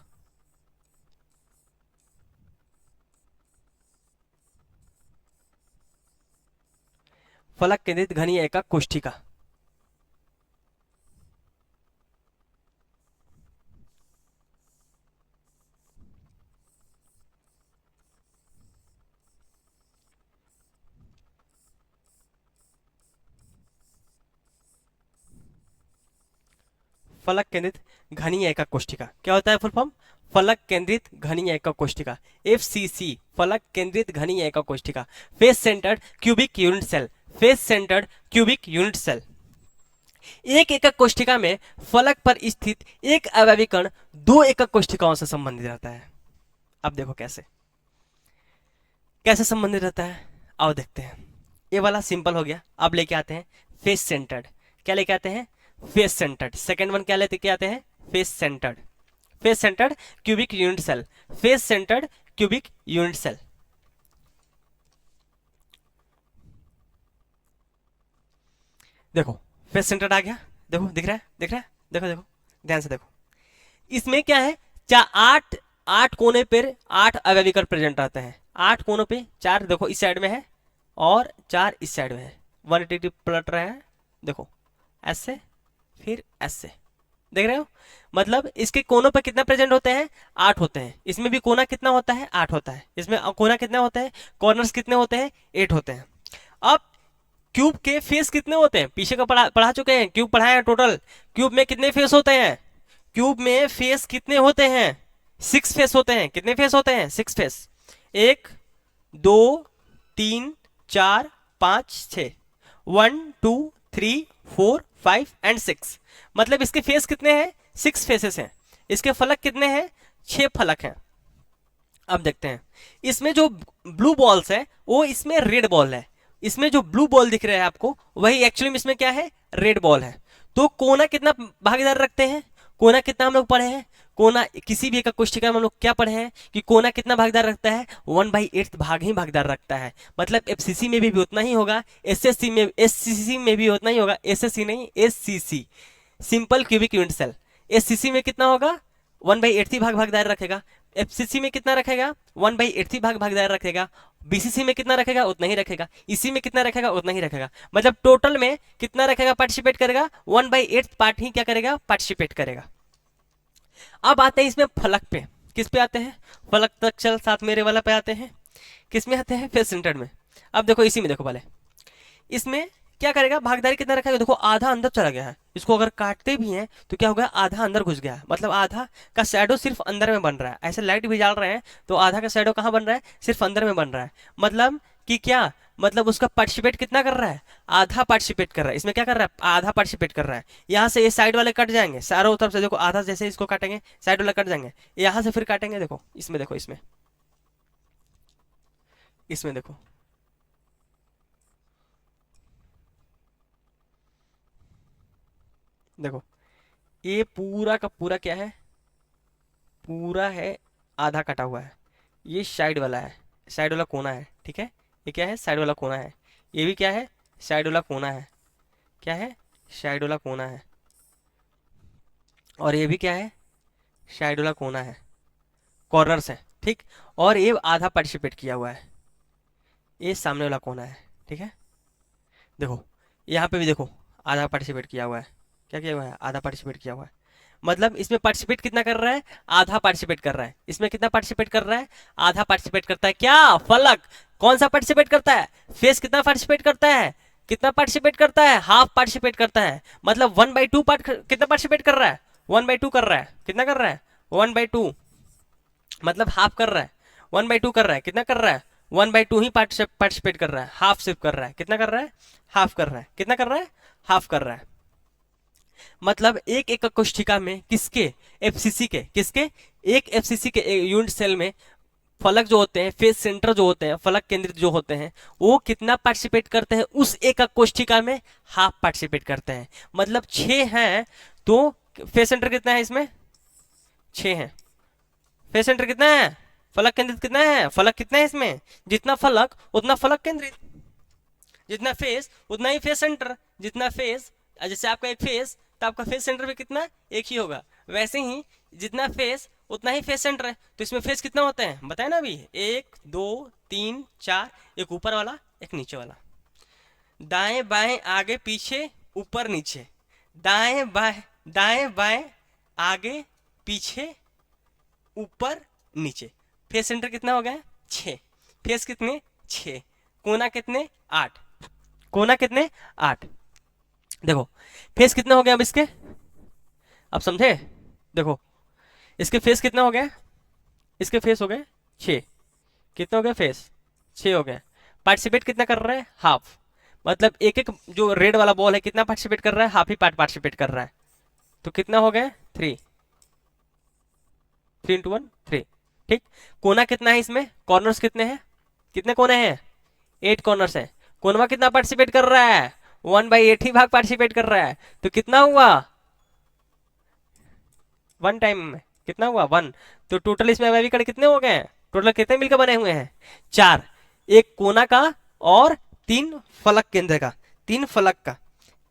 फलक केंद्रित घनीय एकक कोष्ठिका। फलक केंद्रित घनीय एकक कोष्ठिका क्या होता है, फुल फॉर्म फलक केंद्रित घनीय एकक कोष्ठिका, एफसीसी, फलक केंद्रित घनीय एकक कोष्ठिका, face centred cubic unit cell, face centred cubic unit cell. एक एकक कोष्ठिका में फलक पर स्थित एक अवयवी कण दो एकक कोष्ठिकाओं से संबंधित रहता है। अब देखो कैसे कैसे संबंधित रहता है, आओ देखते हैं। ये वाला सिंपल हो गया। अब लेके आते हैं फेस सेंटर्ड। क्या लेके आते हैं? Face centred. सेकंड वन क्या लेके आते हैं? Face centred. Face centred cubic unit cell. Face centred cubic unit cell. देखो फेस सेंटर्ड आ गया। देखो दिख रहा है, दिख रहा है, देखो देखो ध्यान से देखो। इसमें क्या है? आठ आठ कोने पर 8 अवयवी कण प्रेजेंट रहते हैं। 8 कोनों पे 4 देखो इस साइड में है और 4 इस साइड में है। 180 पलट रहा है, देखो ऐसे फिर ऐसे, देख रहे हो? मतलब इसके कोनों पर कितना प्रेजेंट होते हैं? 8 होते हैं। इसमें भी कोना कितना होता है? 8 होता है। इसमें कोना कितना होता है? कॉर्नर्स कितने होते हैं? 8 होते हैं। अब क्यूब के फेस कितने होते हैं? पीछे का पढ़ा चुके हैं, क्यूब पढ़ाए हैं टोटल। क्यूब में कितने फेस होते हैं? क्यूब में फेस कितने होते हैं? 6 फेस होते हैं। कितने फेस होते हैं? 6 फेस। 1 2 3 4 5 6, 1 2 3 4 5 एंड 6। मतलब इसके फेस कितने हैं? 6 फेसेस हैं। इसके फलक कितने हैं? 6 फलक हैं। अब देखते हैं इसमें जो ब्लू बॉल्स है वो इसमें रेड बॉल है। इसमें जो ब्लू बॉल दिख रहा है आपको वही एक्चुअली में इसमें क्या है? रेड बॉल है। तो कोना कितना भागीदार रखते हैं? कोना कितना हम लोग पढ़े हैं? कोना किसी भी एक कोष्ठिका में हम लोग क्या पढ़े हैं कि कोना कितना भागीदार रखता है? 1/8 भाग ही भागीदार रखता है। मतलब एफसीसी में भी उतना ही होगा, एससीसी में भी उतना ही होगा। एसएससी नहीं, SCC, simple cubic unit cell. SCC में कितना होगा? 1/8 भाग भागीदार रखेगा। एफसीसी में कितना रखेगा? 1/8 भाग भागीदार रखेगा। बीसीसी में कितना रखेगा? उतना ही रखेगा। इसी में कितना रखेगा? उतना ही रखेगा। मतलब टोटल में कितना रखेगा? पार्टिसिपेट करेगा 1/8 पार्ट ही क्या करेगा? पार्टिसिपेट करेगा। अब आते हैं इसमें फलक पे। किस पे आते हैं? फलक तक चल साथ मेरे वाला पे आते हैं। किस में आते हैं? फेस सेंटर्ड में। अब देखो इसी में देखो पहले इसमें क्या करेगा? भागीदारी कितना रखेगा? देखो आधा अंदर चला गया है। इसको अगर काटते भी हैं तो क्या होगा? आधा अंदर घुस गया है। मतलब आधा का शैडो सिर्फ अंदर में बन रहा है। ऐसे लाइट भी डाल रहे हैं तो आधा का शैडो कहाँ बन रहा है? सिर्फ अंदर में बन रहा है। मतलब कि क्या मतलब उसका पार्टिसिपेट कितना कर रहा है? आधा पार्टिसिपेट कर रहा है। इसमें क्या कर रहा है? आधा पार्टिसिपेट कर रहा है। यहाँ से ये साइड वाले कट जाएंगे चारों तरफ से। देखो आधा जैसे इसको काटेंगे साइड वाले कट जाएंगे। यहाँ से फिर काटेंगे। देखो इसमें, देखो इसमें, इसमें देखो देखो ये पूरा का पूरा क्या है? पूरा है आधा कटा हुआ है। ये साइड वाला है, साइड वाला कोना है। ठीक है, ये क्या है? साइड वाला कोना है। ये भी क्या है? साइड वाला कोना है। क्या है? साइड वाला कोना है। और ये भी क्या है? साइड वाला कोना है। कॉर्नर्स है। ठीक, और ये आधा पार्टिसिपेट किया हुआ है। ये सामने वाला कोना है। ठीक है, देखो यहाँ पे भी देखो आधा पार्टिसिपेट किया हुआ है। क्या किया हुआ है? आधा पार्टिसिपेट किया हुआ है। मतलब इसमें पार्टिसिपेट कितना कर रहा है? आधा पार्टिसिपेट कर रहा है। इसमें कितना पार्टिसिपेट कर रहा है? आधा पार्टिसिपेट करता है। क्या? फलक कौन सा पार्टिसिपेट करता है? फेस कितना पार्टिसिपेट करता है? कितना पार्टिसिपेट करता है? हाफ पार्टिसिपेट करता है। मतलब 1/2 पार्ट कितना पार्टिसिपेट कर रहा है? 1/2 कर रहा है। कितना कर रहा है? 1/2, मतलब हाफ कर रहा है। 1/2 कर रहा है। कितना कर रहा है? 1/2 ही पार्टिसिपेट कर रहा है। हाफ सिर्फ कर रहा है। कितना कर रहा है? हाफ कर रहा है। कितना कर रहा है? हाफ कर रहा है। मतलब एक एकक कोशिका में किसके? एफसीसी के। किसके? एक एफसीसी के यूनिट सेल में फलक जो होते हैं, फेस सेंटर जो होते हैं, फलक केंद्रित जो होते हैं, वो कितना पार्टिसिपेट करते हैं? उस एकक कोशिका में हाफ पार्टिसिपेट करते हैं। मतलब 6 हैं तो फेस सेंटर कितना है इसमें? 6 है। फेस सेंटर कितना है? फलक केंद्रित कितना है? फलक कितना है इसमें? जितना फलक उतना फलक केंद्रित, जितना फेस उतना ही फेस सेंटर। जितना फेस, जैसे आपका एक फेस तो आपका फेस सेंटर भी कितना? एक ही होगा। वैसे ही जितना फेस उतना ही फेस सेंटर है। तो इसमें फेस कितना होते हैं बताए ना अभी? 1 2 3 4, एक ऊपर वाला एक नीचे वाला। दाएं बाएं आगे पीछे ऊपर नीचे, दाएं बाएं आगे पीछे ऊपर नीचे। फेस सेंटर कितना हो गया? 6। फेस कितने? 6। कोना कितने? 8। कोना कितने? 8। देखो फेस कितना हो गया अब इसके? अब समझे? देखो इसके फेस कितना हो गया? इसके फेस हो गए 6। कितना हो गया फेस? 6 हो गया। पार्टिसिपेट कितना कर रहा है? हाफ। मतलब एक एक जो रेड वाला बॉल है कितना पार्टिसिपेट कर रहा है, हाफ ही पार्ट पार्टिसिपेट कर रहा है। तो कितना हो गया, 3, 3 × 1 3। ठीक। कोना कितना है इसमें, कॉर्नर्स कितने हैं, कितने कोने हैं, 8 कॉर्नर्स है। कोनवा कितना पार्टिसिपेट कर रहा है, 1/8 ही भाग पार्टिसिपेट कर रहा है। तो कितना हुआ, 1 टाइम में कितना हुआ, 1। तो टोटल इसमें अवयवी कण कितने हो गए हैं, टोटल कितने मिलकर बने हुए हैं, 4। एक कोना का और 3 फलक केंद्र का, 3 फलक का,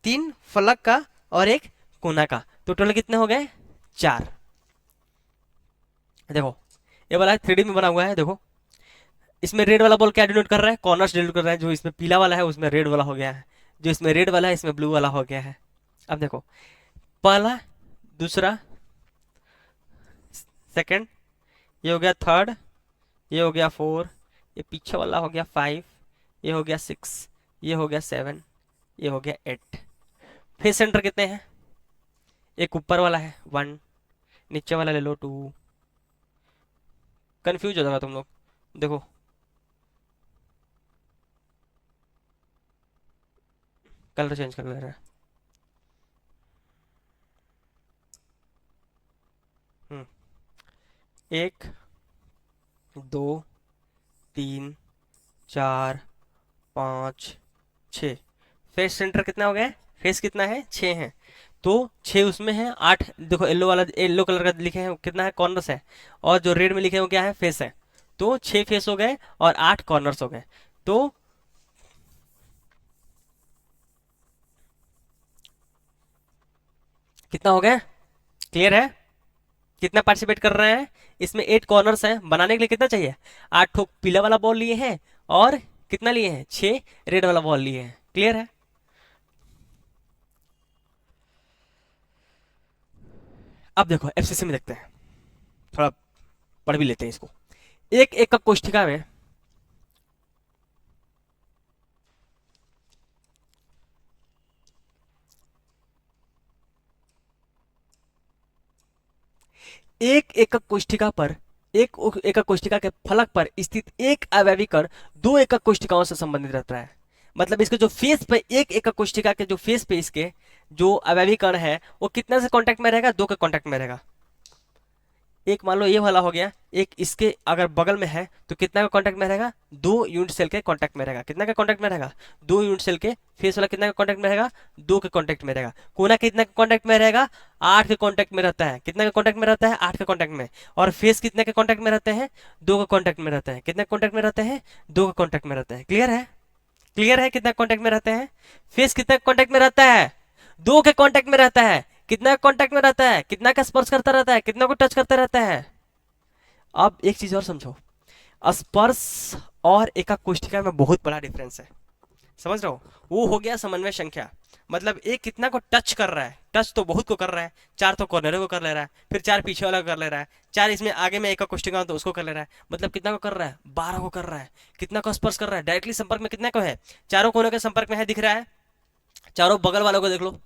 3 फलक का और एक कोना का, तो टोटल कितने हो गए, 4। देखो ये वाला 3D में बना हुआ है। देखो इसमें रेड वाला बॉल क्या डिनोट कर रहा है, कॉर्नर्स डिनोट कर रहा है। जो इसमें पीला वाला है उसमें रेड वाला हो गया है, जो इसमें रेड वाला है इसमें ब्लू वाला हो गया है। अब देखो पहला, दूसरा, सेकंड, ये हो गया थर्ड, ये हो गया 4, ये पीछे वाला हो गया 5, ये हो गया 6, ये हो गया 7, ये हो गया 8। फेस सेंटर कितने हैं, एक ऊपर वाला है 1, नीचे वाला ले लो 2। कंफ्यूज हो जाएगा तुम लोग। देखो कलर चेंज कर ले रहा है। 1 2 3 4 5 6। फेस सेंटर कितना हो गया, फेस कितना है, 6 है। तो 6 उसमें है, 8 देखो येलो वाला, येलो कलर का लिखे हैं कितना है, कॉर्नर्स है। और जो रेड में लिखे हैं वो क्या है, फेस है। तो 6 फेस हो गए और 8 कॉर्नर्स हो गए। तो कितना हो गया, क्लियर है, कितना पार्टिसिपेट कर रहे हैं इसमें, 8 कॉर्नर्स हैं। बनाने के लिए कितना चाहिए, 8 ठोक पीला वाला बॉल लिए हैं और कितना लिए हैं, 6 रेड वाला बॉल लिए हैं। क्लियर है। अब देखो एफसीसी में देखते हैं, थोड़ा पढ़ भी लेते हैं इसको। एक एक का कोष्ठिका में एक एकक कोष्ठिका पर, एक एकक कोष्ठिका के फलक पर स्थित एक अवयवी कण 2 एकक कोष्ठिकाओं से संबंधित रहता है। मतलब इसके जो फेस पे, एक एकक कोष्ठिका के जो फेस पे इसके जो अवयवी कण है वो कितने से कांटेक्ट में रहेगा, 2 के कांटेक्ट में रहेगा। एक मान लो ये वाला हो गया, एक इसके अगर बगल में है तो कितना का कांटेक्ट में रहेगा, 2 यूनिट सेल के कांटेक्ट में रहेगा। कितना का कांटेक्ट में रहेगा, 2 यूनिट सेल के। फेस वाला कितना का कांटेक्ट में रहेगा, 2 के कांटेक्ट में रहेगा। कोना कितना का कांटेक्ट में रहेगा, 8 के कांटेक्ट में रहता है। कितना का कांटेक्ट में रहता है, 8 के कांटेक्ट में। और फेस कितने के कांटेक्ट में रहते हैं, 2 के कांटेक्ट में रहते हैं। कितने कांटेक्ट में रहते हैं, 2 के कांटेक्ट में रहते हैं। क्लियर है, क्लियर है, कितना कांटेक्ट में रहते हैं, फेस कितना कांटेक्ट में रहता है, 2 के कांटेक्ट में रहता है। कितना कांटेक्ट में रहता है, कितना का स्पर्श करता रहता है, कितना को टच करता रहता है। अब एक चीज और समझो, स्पर्श और एकाक कोष्ठिका में बहुत बड़ा डिफरेंस है, समझ रहे हो। वो हो गया समन्वय संख्या, मतलब एक कितना को टच कर रहा है, टच तो बहुत को कर रहा है, 4 तो कॉर्नर को कर ले रहा है, फिर 4 पीछे वाला को कर ले रहा है, 4 इसमें आगे में एकाक कोष्ठिका तो उसको कर ले रहा है। मतलब कितना को कर रहा है, 12 को कर रहा है। कितना को स्पर्श कर रहा है, डायरेक्टली संपर्क में कितना को है, चारों कोनों के संपर्क में है, दिख रहा है। चारों बगल वालों को देख लो,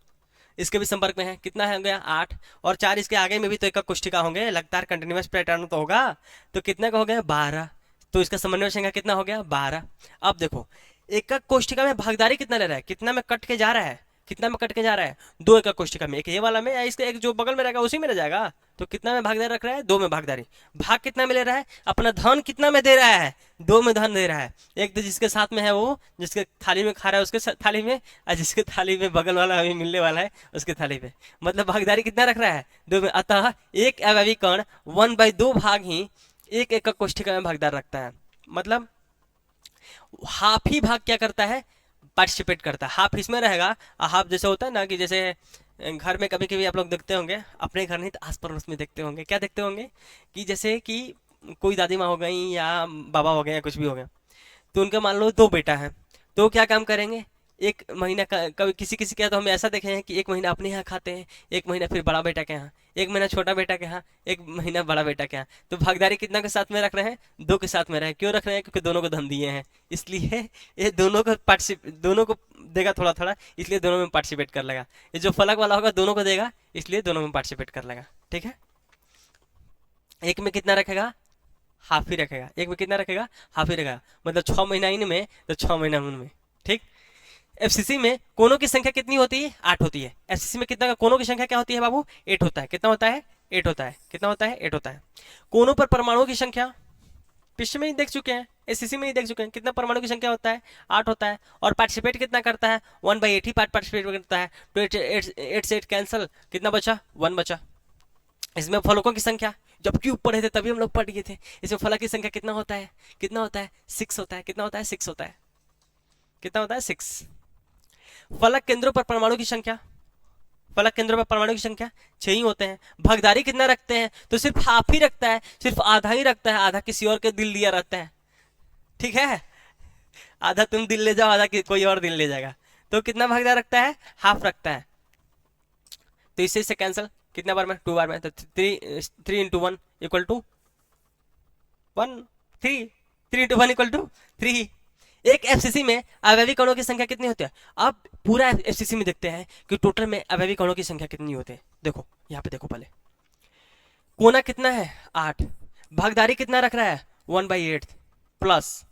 इसके भी संपर्क में है। कितना है, हो गया 8। और 4 इसके आगे में भी तो एक कोष्ठिका होंगे, लगातार कंटिन्यूअस पैटर्न तो होगा। तो कितना का हो गया, 12। तो इसका समन्वय संख्या कितना हो गया, 12। अब देखो एकक कोष्ठिका में भागीदारी कितना ले रहा है, कितना में कट के जा रहा है, कितना में कट के जा रहा है, 2 एकक कोष्ठिका में। एक ये वाला में या इसके एक जो बगल में रहेगा उसी में रह जाएगा। तो कितना में भागीदारी रख रहा है, 2 में भागीदारी। भाग कितना में ले रहा है, अपना धन कितना में दे रहा है, 2 में धन दे रहा है। एक तो जिसके साथ में है वो, जिसके थाली में खा रहा है उसके थाली में, और जिसके थाली में बगल वाला अभी मिलने वाला है उसके थाली पे, मतलब भागीदारी कितना रख रहा है, 2 में। अतः एक अवयवी कण 1/2 भाग ही एक एकक कोष्ठिका में भागीदार रखता है। मतलब हाफ ही भाग क्या करता है, पार्टिसिपेट करता है। हाफ इसमें रहेगा, हाफ जैसे होता है ना कि जैसे घर में कभी कभी आप लोग देखते होंगे, अपने घर नहीं तो आस पड़ोस में देखते होंगे, क्या देखते होंगे कि जैसे कि कोई दादी माँ हो गई या बाबा हो गए या कुछ भी हो गया, तो उनका मान लो 2 बेटा है, तो क्या काम करेंगे, एक महीना कभी किसी किसी के यहाँ तो हम ऐसा देखे हैं कि एक महीना अपने यहाँ खाते हैं, एक महीना फिर बड़ा बेटा के यहाँ, एक महीना छोटा बेटा के यहाँ, एक महीना बड़ा बेटा के यहाँ। तो भागीदारी कितना के साथ में रख रहे हैं, 2 के साथ में रहे। क्यों रख रहे हैं, क्योंकि दोनों को धन दिए हैं, इसलिए ये दोनों को देगा थोड़ा थोड़ा, इसलिए दोनों में पार्टिसिपेट कर लेगा। ये जो फलक वाला होगा दोनों को देगा, इसलिए दोनों में पार्टिसिपेट कर लेगा। ठीक है, एक में कितना रखेगा, हाफ ही रखेगा। एक में कितना रखेगा, हाफ ही रखेगा। मतलब 6 महीना इनमें तो 6 महीना उनमें। ठीक, एफसीसी में कोनों की संख्या कितनी होती है? 8 होती है। एफसीसी में कितना कोनों की संख्या क्या होती है बाबू? 8 होता है। कितना होता है? 8 होता है। कितना होता है? 8 होता है। कोनों पर परमाणुओं की संख्या पिछले में ही देख चुके हैं, एससीसी में ही देख चुके हैं, कितना परमाणु की संख्या होता है? 8 होता है। और पार्टिसिपेट कितना करता है? 1/8 ही पार्टिसिपेट करता है। तो 8 से 8 कैंसिल, कितना बचा? 1 बचा। इसमें फलकों की संख्या जबकि ऊपर थे तभी हम लोग पढ़ गए थे। इसमें फलक की संख्या कितना होता है? कितना होता है? 6 होता है। कितना होता है? 6 होता है। कितना होता है? 6। फलक केंद्रों पर परमाणु की संख्या, फलक केंद्रों पर परमाणु की संख्या 6 ही होते हैं। भागीदारी कितना रखते हैं? तो सिर्फ हाफ ही रखता है, सिर्फ आधा ही रखता है, आधा किसी और के दिल दिया रहता है। ठीक है, आधा तुम दिल ले जाओ, आधा कोई और दिल ले जाएगा। तो कितना भागीदार रखता है? हाफ रखता है। तो इससे कैंसिल, कितना बार में? 2 बार में। तो 3 into 1 equal to 1, 3। 3 into 1 equal to 3। एक एफसीसी में अवयवी कणों की संख्या कितनी होती है? अब पूरा एफसीसी में देखते हैं कि टोटल में अवयवी कणों की संख्या कितनी होती है। देखो यहाँ पे देखो पहले, कोना कितना है? 8। भागीदारी कितना रख रहा है? 1/8 प्लस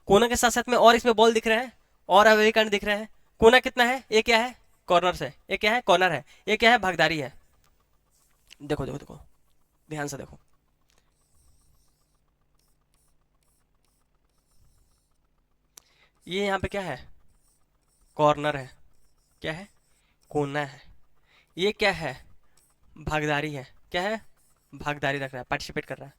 कोना के साथ साथ में और इसमें बॉल दिख रहे हैं और अवयवी कण दिख रहे हैं। कोना कितना है? ये क्या है? कॉर्नर से। ये क्या है? कॉर्नर है। ये क्या है? भागीदारी है। देखो देखो देखो, ध्यान से देखो। ये यहाँ पे क्या है? कॉर्नर है। क्या है? कोना है। ये क्या है? भागीदारी है। क्या है? भागीदारी रख रहा है, पार्टिसिपेट कर रहा है।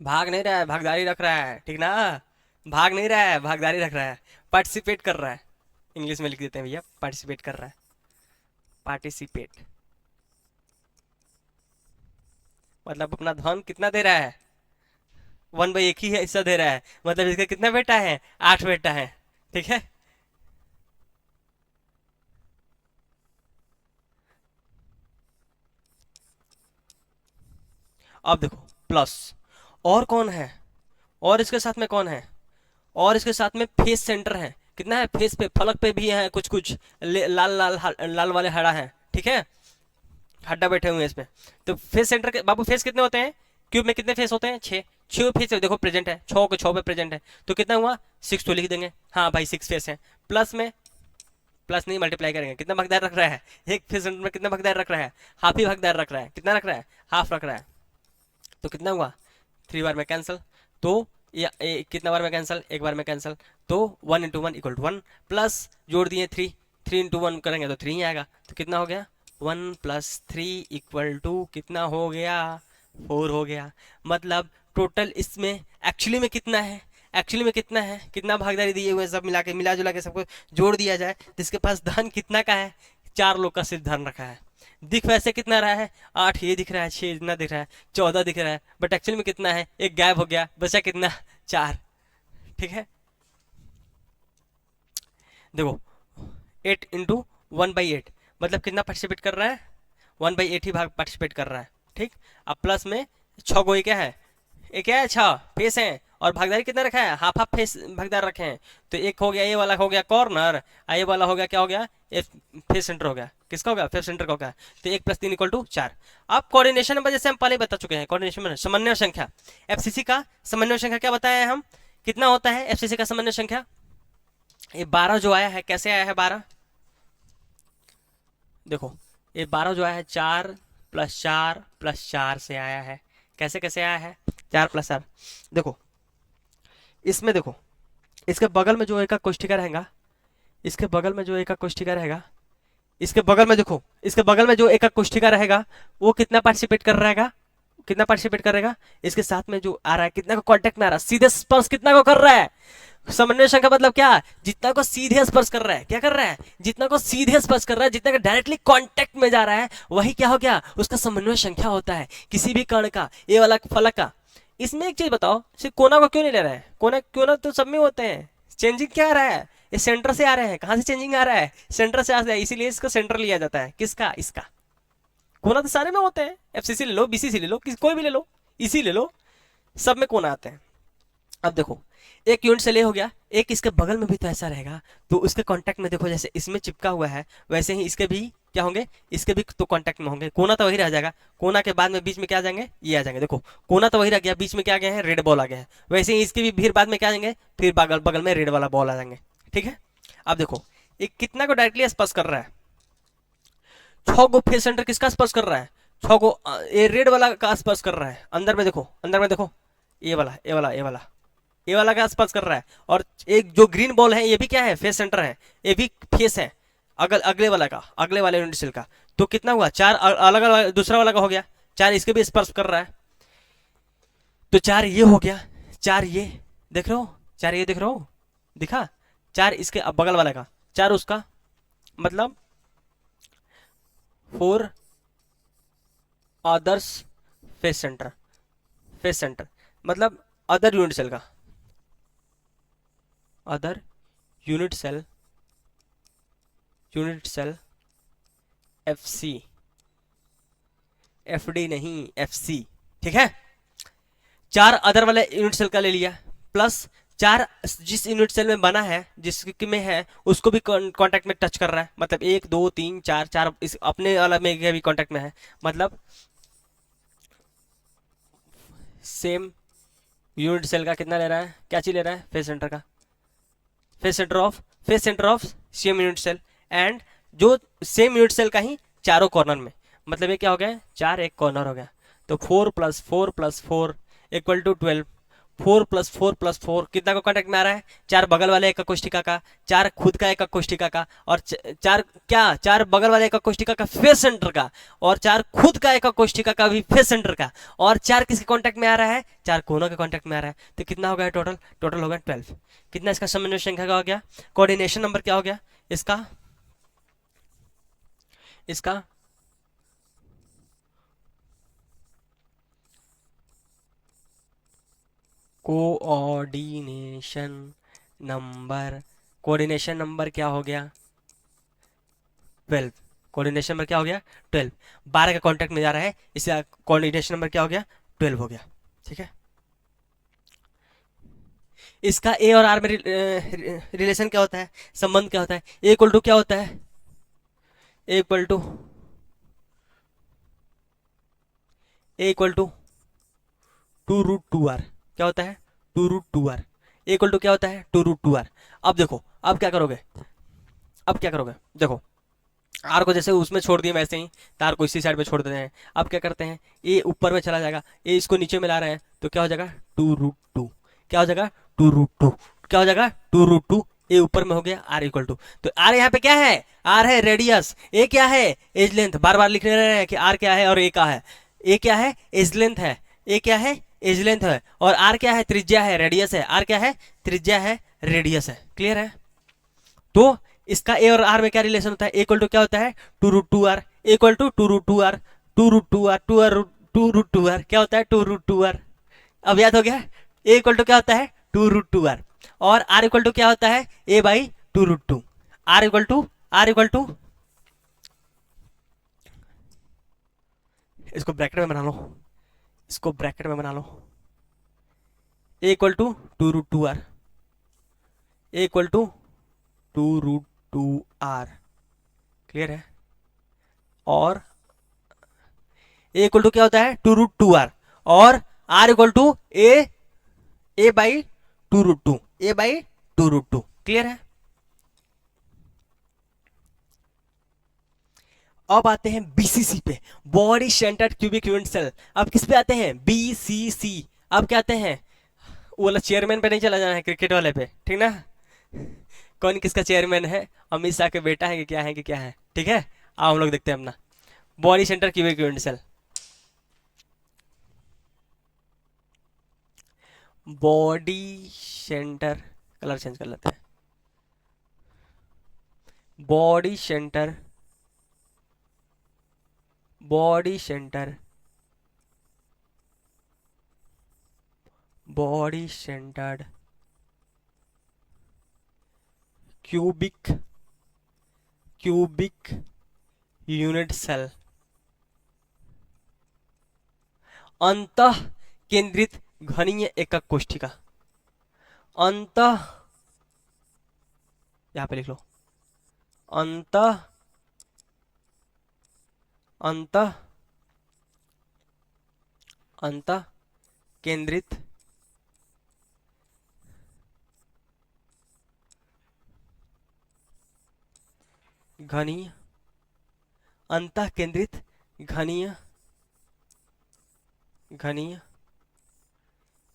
भाग नहीं रहा है, भागीदारी रख रहा है, ठीक ना? भाग नहीं रहा है, भागीदारी रख रहा है, पार्टिसिपेट कर रहा है। इंग्लिश में लिख देते हैं भैया, पार्टिसिपेट कर रहा है। पार्टिसिपेट मतलब अपना धन कितना दे रहा है? 1/1 ही हिस्सा दे रहा है। मतलब इसका कितना बेटा है? 8 बेटा है। ठीक है, अब देखो प्लस और कौन है? और इसके साथ में कौन है? और इसके साथ में फेस सेंटर है। कितना है? फेस पे, फलक पे भी है कुछ कुछ लाल लाल लाल वाले हड़ा है। ठीक है, हड्डा बैठे हुए हैं इसमें। तो फेस सेंटर के बाबू फेस कितने होते हैं? क्यूब में कितने फेस होते हैं? 6। 6 फेस देखो प्रेजेंट है, 6 के 6 पे प्रेजेंट है। तो कितना हुआ? 6 तो लिख देंगे। हाँ भाई 6 फेस है। प्लस में, प्लस नहीं मल्टीप्लाई करेंगे। कितना भागीदार रख रहा है? एक फेस सेंटर में कितना भागीदार रख रहा है? हाफ ही भागीदार रख रहा है। कितना रख रहा है? हाफ रख रहा है। तो कितना हुआ? 3 बार में कैंसिल। तो या कितना बार में कैंसिल? एक बार में कैंसिल। तो 1 इंटू 1 इक्वल टू 1 प्लस जोड़ दिए 3। 3 इंटू 1 करेंगे तो 3 ही आएगा। तो कितना हो गया? 1 प्लस 3 इक्वल टू कितना हो गया? 4 हो गया। मतलब टोटल इसमें एक्चुअली में कितना है? एक्चुअली में कितना है? कितना भागीदारी दिए हुए सब मिला के, मिला जुला के सबको जोड़ दिया जाए तो इसके पास धन कितना का है? 4 लोग का सिर्फ धन रखा है। दिख वैसे कितना रहा है? 8 ये दिख रहा है, 6 इतना दिख रहा है, 14 दिख रहा है, बट एक्चुअली में कितना है? एक गायब हो गया, बचा कितना? 4। ठीक है, देखो 8 इंटू 1/8 मतलब कितना पार्टिसिपेट कर रहा है? 1/8 ही भाग पार्टिसिपेट कर रहा है। ठीक, अब प्लस में 6 को, ये क्या है? ये क्या है? 6 फेस है। और भागीदारी कितना रखा है? हाफ हाफ फेस भागीदार रखे हैं। तो एक हो गया, ये वाला हो गया कॉर्नर, ये वाला हो गया क्या हो गया? फेस सेंटर हो गया। किसका हो गया? फेस सेंटर का हो गया। तो 1 + 3 इक्वल टू 4। अब कोऑर्डिनेशन नंबर जैसे हम पहले बता चुके हैं, कोऑर्डिनेशन में समन्वय संख्या, एफसीसी का समन्वय संख्या क्या बताया है हम? कितना होता है एफसीसी का समन्वय संख्या? ये 12 जो आया है, कैसे आया है 12? देखो ये 12 जो आया है 4 + 4 + 4 से आया है। कैसे कैसे आया है? 4 + 4। देखो इसमें देखो, इसके बगल में जो एक का कोष्ठिका रहेगा, इसके बगल में जो एक का कोष्ठिका रहेगा, इसके बगल में देखो, इसके बगल में जो एक का कोष्ठिका रहेगा वो कितना पार्टिसिपेट कर रहेगा? कितना पार्टिसिपेट करेगा? इसके साथ में जो आ रहा है कितना को कांटेक्ट में आ रहा है? सीधे स्पर्श कितना को कर रहा है? समन्वय संख्या मतलब क्या? जितना को सीधे स्पर्श कर रहा है। क्या कर रहा है? जितना को सीधे स्पर्श कर रहा है, जितना का डायरेक्टली कांटेक्ट में जा रहा है, वही क्या हो गया? उसका समन्वय संख्या होता है किसी भी कण का, ये वाला फलक का। इसमें एक चीज बताओ, सिर्फ कोना को क्यों नहीं ले रहा है? कोना क्यों ना, तो सब में होते हैं। चेंजिंग क्या आ रहा है? ये सेंटर से आ रहे हैं। कहां से चेंजिंग आ रहा है? सेंटर से आ रहा है, इसीलिए इसका सेंटर लिया जाता है। किसका? इसका। कोना तो सारे में होते हैं, एफसीसी ले लो, बीसीसी ले लो, कोई भी ले लो, इसी ले लो, सब में कोना आते हैं। अब देखो एक यूनिट से ले हो गया, एक इसके बगल में भी तो ऐसा रहेगा, तो उसके कांटेक्ट में देखो जैसे इसमें चिपका हुआ है वैसे ही इसके भी क्या होंगे? इसके भी तो कांटेक्ट में होंगे। कोना तो वही रह जाएगा, कोना के बाद में बीच में क्या आ जाएंगे? ये आ जाएंगे। देखो कोना तो वही रह गया, बीच में क्या आ गया है? रेड बॉल आ गया है। वैसे ही इसके भी फिर बाद में क्या आ जाएंगे? फिर बगल बगल में रेड वाला बॉल आ जाएंगे। ठीक है, अब देखो ये कितना को डायरेक्टली स्पर्श कर रहा है, 6 को फेस सेंटर किसका स्पर्श कर रहा है, 6 को ये रेड वाला का स्पर्श कर रहा है, अंदर में देखो, अंदर में देखो, ये वाला ये वाला ये वाला ये वाला का स्पर्श कर रहा है। और एक जो ग्रीन बॉल है ये भी क्या है, फेस सेंटर है, ये भी फेस है अगले वाला का, अगले वाले यूनिट सेल का। तो कितना हुआ, 4 अलग अलग दूसरा वाला का हो गया, 4 इसके भी स्पर्श कर रहा है, तो 4 ये हो गया, 4 ये देख रहे हो, 4 ये देख रहे हो, दिखा, 4 इसके बगल वाला का, 4 उसका, मतलब 4 others face centre, face centre मतलब अदर यूनिट सेल का, other unit cell, unit cell F C, F D नहीं एफ सी, ठीक है। 4 अदर वाले यूनिट सेल का ले लिया, प्लस 4 जिस यूनिट सेल में बना है, जिसके में है उसको भी कांटेक्ट में टच कर रहा है, मतलब 1 2 3 4 4 इस अपने वाला में भी कांटेक्ट में है, मतलब सेम यूनिट सेल का कितना ले रहा है, क्या चीज ले रहा है, फेस सेंटर का, face centre of same unit cell, and जो सेम यूनिट सेल का ही चारों कॉर्नर में, मतलब ये क्या हो गया, 4 एक कॉर्नर हो गया। तो 4 + 4 + 4 इक्वल टू 12, 4 + 4 + 4 कितना को कांटेक्ट में आ रहा है, 4 बगल वाले एक कोष्ठिका का, 4 खुद का एक कोष्ठिका का, और 4 क्या, 4 बगल वाले एक कोष्ठिका का फेस सेंटर का, और 4 खुद का एक कोष्ठिका का भी फेस सेंटर का, और 4 किसके कांटेक्ट में आ रहा है, 4 कोनों के कांटेक्ट में आ रहा है। तो कितना हो गया टोटल, टोटल हो गया 12। कितना इसका समन्वय संख्या का हो गया, कोऑर्डिनेशन नंबर क्या हो गया इसका, इसका कोऑर्डिनेशन नंबर, कोऑर्डिनेशन नंबर क्या हो गया 12, कोऑर्डिनेशन नंबर क्या हो गया 12, 12 का कांटेक्ट में जा रहा है, इससे कोऑर्डिनेशन नंबर क्या हो गया 12 हो गया, ठीक है। इसका ए और आर में रिलेशन क्या होता है, संबंध क्या होता है, ए इक्वल टू क्या होता है, A equal to, A equal to 2√2r, क्या होता है 2√2r, ए इक्वल टू क्या होता है 2√2r। अब देखो अब क्या करोगे, अब क्या करोगे, देखो आर को जैसे उसमें छोड़ दिए वैसे ही तार को इसी साइड पे छोड़ देते हैं। अब क्या करते हैं, ए ऊपर में चला जाएगा, ए इसको नीचे में ला रहे हैं, तो क्या हो जाएगा 2√2, क्या हो जाएगा 2√2, क्या हो जाएगा 2√2, ए ऊपर में हो गया, आर इक्वल टू, तो आर यहाँ पे क्या है, आर है रेडियस, ए क्या है एज लेंथ, बार बार लिखने रहे हैं कि आर क्या है और ए क्या है, ए क्या है एज लेंथ है, ए क्या है एज लेंथ है, और आर क्या है त्रिज्या है, रेडियस है, आर क्या है त्रिज्या है, रेडियस है, क्लियर है। तो इसका ए और आर में क्या रिलेशन होता है, ए इक्वल टू क्या होता है 2√2r, A equal to 2√2r, 2√2r 2√2r क्या होता है 2√2r, अब याद हो गया, ए इक्वल टू क्या होता है 2√2r, और आर इक्वल टू क्या होता है a/2√2, R equal to, R equal to, इसको ब्रैकेट में बना लो, इसको ब्रैकेट में बना लो, A equal to 2√2r, A equal to 2√2r, clear है। और ए इक्वल टू क्या होता है 2√2r, और R equal to a/2√2, a/2√2, clear है। अब आते हैं बीसीसी पे, body centred cubic unit cell. अब किस पे आते हैं बीसीसी, अब क्या आते हैं, वो वाला चेयरमैन पे नहीं चला जाना है, क्रिकेट वाले पे, ठीक ना, कौन किसका चेयरमैन है, अमित शाह के बेटा है कि क्या है, कि क्या है, ठीक है। आओ हम लोग देखते हैं अपना body centre cubic unit cell, body centre, colour change कर लेते हैं, body centre, body centre, body centred cubic, cubic unit cell, अंतः केंद्रित घनीय एकक कोष्ठिका, अंतः, यहां पे लिख लो, अंतः, अंतः, अंतः केंद्रित घनीय, अंतः केंद्रित घनीय, घनीय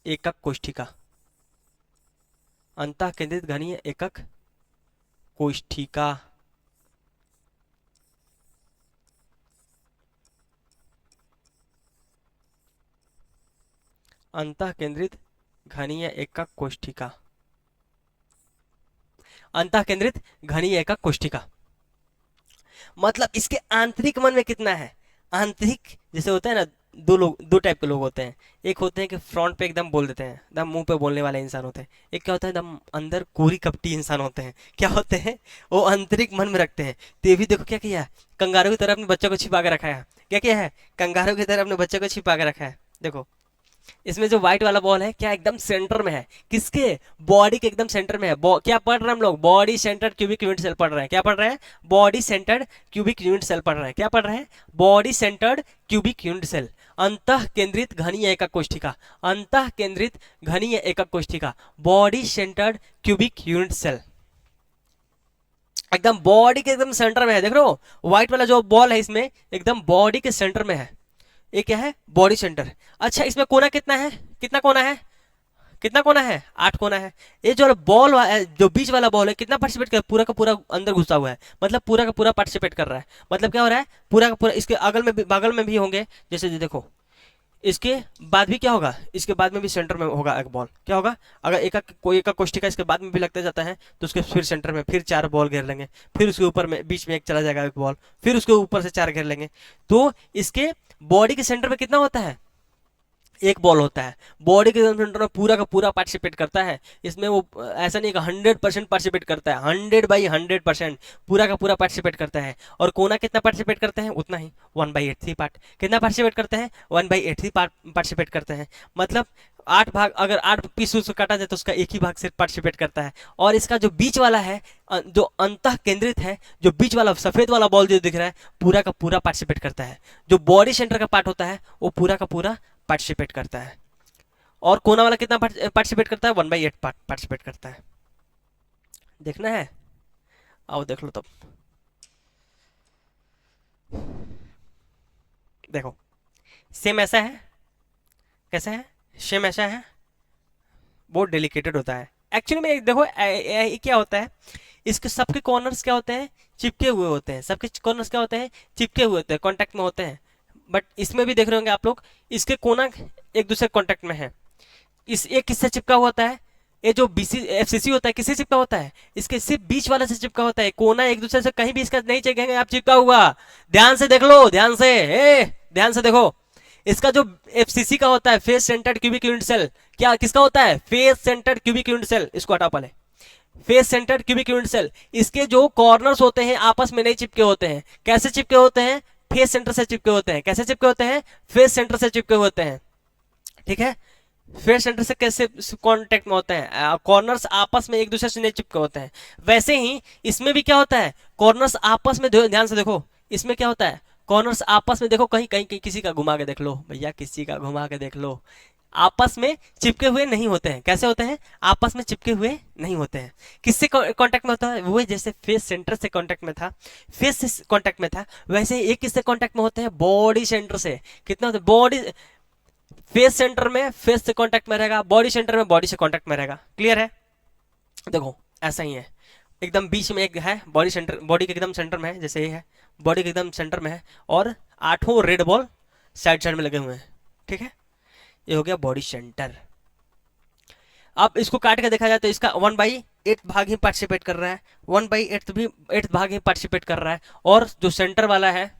एकक कोष्ठिका, अंतः केंद्रित घनीय एकक कोष्ठिका। अंतः केंद्रित घनीय एकक कोष्ठिका, अंतः केंद्रित घनीय एकक कोष्ठिका। मतलब इसके आंतरिक मन में कितना है, आंतरिक जैसे होता है ना, दो टाइप के लोग होते हैं। एक होते हैं कि फ्रंट पे एकदम बोल देते हैं, एकदम मुंह पे बोलने वाले इंसान होते हैं। एक क्या होता है, एकदम अंदर कोरी कपटी इंसान होते हैं। क्या होते हैं, वो आंतरिक मन में रखते हैं। तो ये भी देखो क्या किया है, कंगारू की तरह अपने बच्चों को छिपा के रखा है। क्या किया है, कंगारू की तरह अपने बच्चों को छिपा के रखा है। देखो इसमें जो व्हाइट वाला बॉल है क्या एकदम सेंटर में है, किसके, बॉडी के एकदम सेंटर में है। क्या पढ़ रहे हैं हम लोग, body centred cubic unit cell पढ़ रहे हैं। क्या पढ़ रहे हैं, body centred cubic unit cell पढ़ रहे हैं। क्या पढ़ रहे हैं, body centred cubic unit cell. अंतः केंद्रित घनीय एकक कोष्ठिका, अंतः केंद्रित घनीय एकक कोष्ठिका, body centred cubic unit cell. एकदम बॉडी के एकदम सेंटर में है। देख रहे हो व्हाइट वाला जो बॉल है इसमें एकदम बॉडी के सेंटर में है। ये क्या है, बॉडी सेंटर। अच्छा इसमें कोना कितना है, कितना कोना है, कितना कोना है, 8 कोना है। ये जो बॉल जो बीच वाला बॉल है कितना पार्टिसिपेट कर, पूरा का पूरा अंदर घुसा हुआ है, मतलब पूरा का पूरा पार्टिसिपेट कर रहा है। मतलब क्या हो रहा है, पूरा का पूरा। इसके अगल में भी, बगल में भी होंगे, जैसे देखो इसके बाद भी क्या होगा, इसके बाद में भी सेंटर में होगा एक बॉल। क्या होगा, अगर कोई एक कोष्ठिका इसके बाद में भी लगता जाता है तो उसके फिर सेंटर में फिर 4 बॉल घेर लेंगे, फिर उसके ऊपर में बीच में एक चला जाएगा एक बॉल, फिर उसके ऊपर से 4 घेर लेंगे। तो इसके बॉडी के सेंटर में कितना होता है, एक बॉल होता है। बॉडी के सेंटर में पूरा का पूरा पार्टिसिपेट करता है। इसमें वो ऐसा नहीं कि 100% पार्टिसिपेट करता है, 100/100% पूरा का पूरा पार्टिसिपेट करता है। और कोना कितना पार्टिसिपेट करते हैं, उतना ही 1/8 पार्ट। कितना पार्टिसिपेट करते हैं, 1/8 पार्टिसिपेट करते हैं। मतलब 8 भाग, अगर 8 पीस उसको काटा जाए तो उसका एक ही भाग सिर्फ पार्टिसिपेट करता है। और इसका जो बीच वाला है, जो अंतः केंद्रित है, जो बीच वाला सफेद वाला बॉल जो दिख रहा है, पूरा का पूरा पार्टिसिपेट करता है। जो बॉडी सेंटर का पार्ट होता है वो पूरा का पूरा पार्टिसिपेट करता है। और कोना वाला कितना पार्टिसिपेट करता है, 1/8 पार्टिसिपेट करता है। देखना है, आओ देख लो तब। देखो सेम ऐसा है, कैसा है, सेम ऐसा है, बहुत डेलिकेटेड होता है एक्चुअली में। देखो क्या होता है, इसके सबके कॉर्नर्स क्या होते हैं, चिपके हुए होते हैं। सबके कॉर्नर्स क्या होते हैं, चिपके हुए होते हैं, कांटेक्ट में होते हैं। बट इसमें भी देख रहे होंगे आप लोग, इसके कोना एक दूसरे कांटेक्ट में है। इस एक किससे चिपका हुआ होता है, ये जो बीसी एफसीसी होता है किससे चिपका होता है, इसके सिर्फ बीच वाले से चिपका होता है। कोना एक दूसरे से कहीं भी इसका नहीं चिपकेंगे आप, चिपका हुआ। ध्यान से देख लो, ध्यान से, ध्यान से देखो। इसका जो एफसीसी का होता है, face centred cubic unit cell, क्या किसका होता है, face centred cubic unit cell. इसको हटा पहले, face centred cubic unit cell. इसके जो कॉर्नर्स होते हैं आपस में नहीं चिपके होते हैं। कैसे चिपके होते हैं, फेस सेंटर से चिपके होते हैं। कैसे चिपके होते हैं, फेस सेंटर से चिपके होते हैं। ठीक है, फेस सेंटर से कैसे कांटेक्ट में होते हैं, कॉर्नर्स आपस में एक दूसरे से नहीं चिपके होते हैं। वैसे ही इसमें भी क्या होता है, कॉर्नर्स आपस में, ध्यान से देखो इसमें क्या होता है, कॉर्नर्स आपस में देखो, कहीं कहीं किसी का घुमा के देख लो भैया, किसी का घुमा के देख लो, आपस में चिपके हुए नहीं होते हैं। कैसे होते हैं, आपस में चिपके हुए नहीं होते हैं। किससे कांटेक्ट में होता है, वो जैसे फेस सेंटर से कांटेक्ट में था, फेस से कांटेक्ट में था, वैसे एक किससे कांटेक्ट में होते हैं, बॉडी सेंटर से। कितना होता है, बॉडी फेस सेंटर में फेस से कांटेक्ट में रहेगा, बॉडी सेंटर में बॉडी से कांटेक्ट में रहेगा। क्लियर है, देखो ऐसा ही है। एकदम बीच में एक है बॉडी सेंटर, बॉडी के एकदम सेंटर में है, जैसे ये है बॉडी के एकदम सेंटर में है, और 8 रेड बॉल साइड साइड में लगे हुए हैं। ठीक है, ये हो गया बॉडी सेंटर। अब इसको काट के देखा जाए तो इसका 1/8 भाग ही पार्टिसिपेट कर रहा है, 1/8 भी 8 भाग ही पार्टिसिपेट कर रहा है। और जो सेंटर वाला है,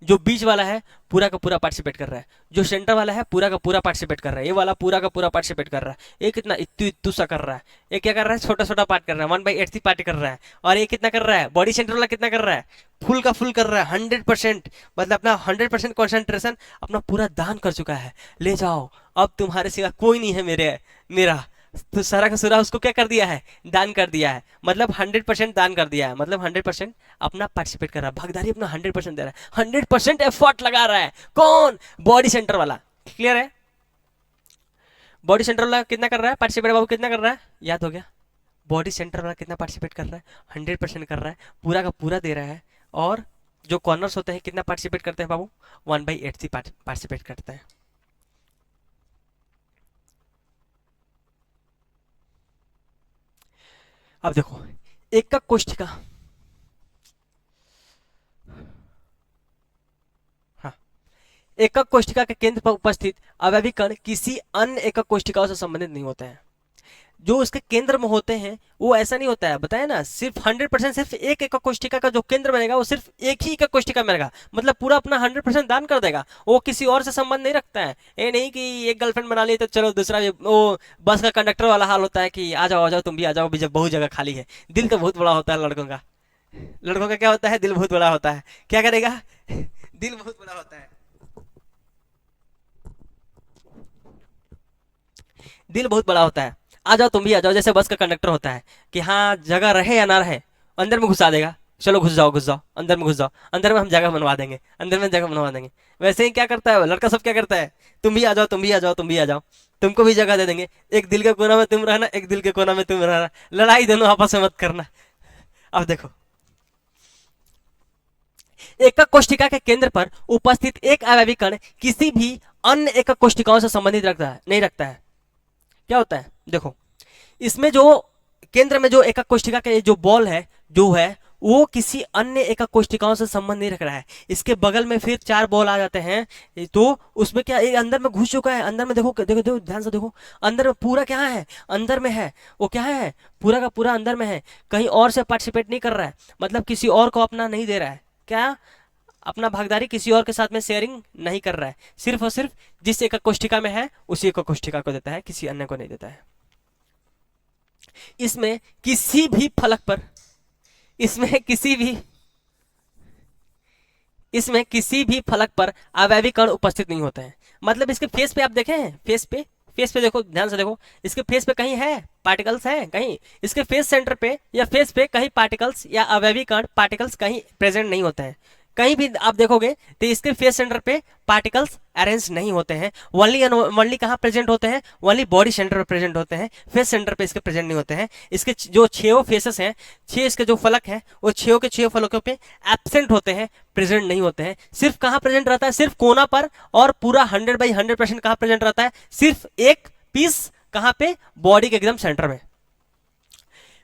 जो बीच वाला है, पूरा का पूरा पार्टिसिपेट कर रहा है। जो सेंटर वाला है पूरा का पूरा पार्टिसिपेट कर रहा है। ये वाला पूरा का पूरा पार्टिसिपेट कर रहा है। ये कितना इत्तू इत्तू सा कर रहा है, ये क्या कर रहा है, छोटा छोटा पार्ट कर रहा है, 1/8 पार्ट कर रहा है। और ये कितना कर रहा है, बॉडी सेंटर वाला कितना कर रहा है, फुल का फुल कर रहा है, 100%। मतलब अपना 100% कॉन्सेंट्रेशन अपना पूरा दान कर चुका है। ले जाओ, अब तुम्हारे सिवा कोई नहीं है मेरा। तो सारा का सारा उसको क्या कर दिया है, दान कर दिया है। मतलब 100% दान कर दिया है, मतलब 100% अपना पार्टिसिपेट कर रहा है। भागदारी अपना 100% दे रहा है, 100% एफर्ट लगा रहा है। कौन, बॉडी सेंटर वाला। क्लियर है, बॉडी सेंटर वाला कितना कर रहा है पार्टिसिपेट, बाबू कितना कर रहा है, याद हो गया, बॉडी सेंटर वाला कितना पार्टिसिपेट कर रहा है, 100% कर रहा है, पूरा का पूरा दे रहा है। और जो कॉर्नर्स होते हैं कितना पार्टिसिपेट करते हैं बाबू, 1/8 पार्टिसिपेट करते हैं। अब देखो एकक कोष्ठिका, हाँ, एकक कोष्ठिका के केंद्र पर उपस्थित अवयवी कण किसी अन्य एकक कोष्ठिकाओं से संबंधित नहीं होते हैं। जो उसके केंद्र में होते हैं वो ऐसा नहीं होता है, बताया ना, सिर्फ 100% सिर्फ एक एकक कोष्ठिका का जो केंद्र बनेगा वो सिर्फ एक ही एकक कोष्ठिका में रहेगा, मतलब पूरा अपना 100% दान कर देगा, वो किसी और से संबंध नहीं रखता है। ये नहीं कि एक गर्लफ्रेंड बना ली तो चलो दूसरा वो बस का कंडक्टर वाला हाल होता है कि आ जाओ तुम भी आ जाओ, भी जब बहुत जगह खाली है। दिल तो बहुत बड़ा होता है लड़कों का, लड़कों का क्या होता है, दिल बहुत बड़ा होता है, क्या करेगा दिल बहुत बड़ा होता है, दिल बहुत बड़ा होता है। आ जाओ तुम भी आ जाओ, जैसे बस का कंडक्टर होता है कि हाँ जगह रहे या ना रहे अंदर में घुसा देगा, चलो घुस जाओ अंदर में घुस जाओ, अंदर में हम जगह बनवा देंगे, अंदर में जगह बनवा देंगे। वैसे ही क्या करता है वो लड़का सब क्या करता है, तुम भी आ जाओ तुम भी आ जाओ तुम भी आ जाओ, तुमको भी जगह दे देंगे, एक दिल के कोना में तुम रहना, एक दिल के कोना में तुम रहना, लड़ाई दोनों आपस में मत करना। अब देखो एकक कोष्ठिका के केंद्र पर उपस्थित एक अवयवी कण किसी भी अन्य एकक कोष्ठिकाओं से संबंधित रखता है नहीं रखता है। क्या होता है देखो, इसमें जो केंद्र में जो एकक कोष्ठिका का जो बॉल है जो है वो किसी अन्य एकक कोष्ठिकाओं से संबंध नहीं रख रहा है। इसके बगल में फिर 4 बॉल आ जाते हैं, तो उसमें क्या एक अंदर में घुस चुका है, अंदर में देखो देखो देखो ध्यान से देखो, अंदर में पूरा क्या है, अंदर में है, वो क्या है पूरा का पूरा अंदर में है, कहीं और से पार्टिसिपेट नहीं कर रहा है, मतलब किसी और को अपना नहीं दे रहा है, क्या अपना भागीदारी किसी और के साथ में शेयरिंग नहीं कर रहा है, सिर्फ और सिर्फ जिस एकक कोष्ठिका में है उसी एकक कोष्ठिका को देता है, किसी अन्य को नहीं देता है। इसमें किसी भी फलक पर इसमें किसी भी इसमें किसी भी फलक पर अवयवी कण उपस्थित नहीं होते हैं। मतलब इसके फेस पे आप देखे हैं, फेस पे देखो ध्यान से देखो, इसके फेस पे कहीं है पार्टिकल्स हैं, कहीं इसके फेस सेंटर पे या फेस पे कहीं पार्टिकल्स या अवयवी कण पार्टिकल्स कहीं प्रेजेंट नहीं होते हैं। कहीं भी आप देखोगे तो इसके फेस सेंटर पे पार्टिकल्स अरेंज नहीं होते हैं। वनली कहाँ प्रेजेंट होते हैं, वनली बॉडी सेंटर पे प्रेजेंट होते हैं, फेस सेंटर पे इसके प्रेजेंट नहीं होते हैं। इसके जो 6 फेसेस हैं, 6 इसके जो फलक हैं वो 6 के 6 फलकों पे एब्सेंट होते हैं, प्रेजेंट नहीं होते हैं। सिर्फ कहाँ प्रेजेंट रहता है, सिर्फ कोना पर, और पूरा 100/100% कहाँ प्रेजेंट रहता है, सिर्फ एक पीस कहाँ पे, बॉडी के एकदम सेंटर में।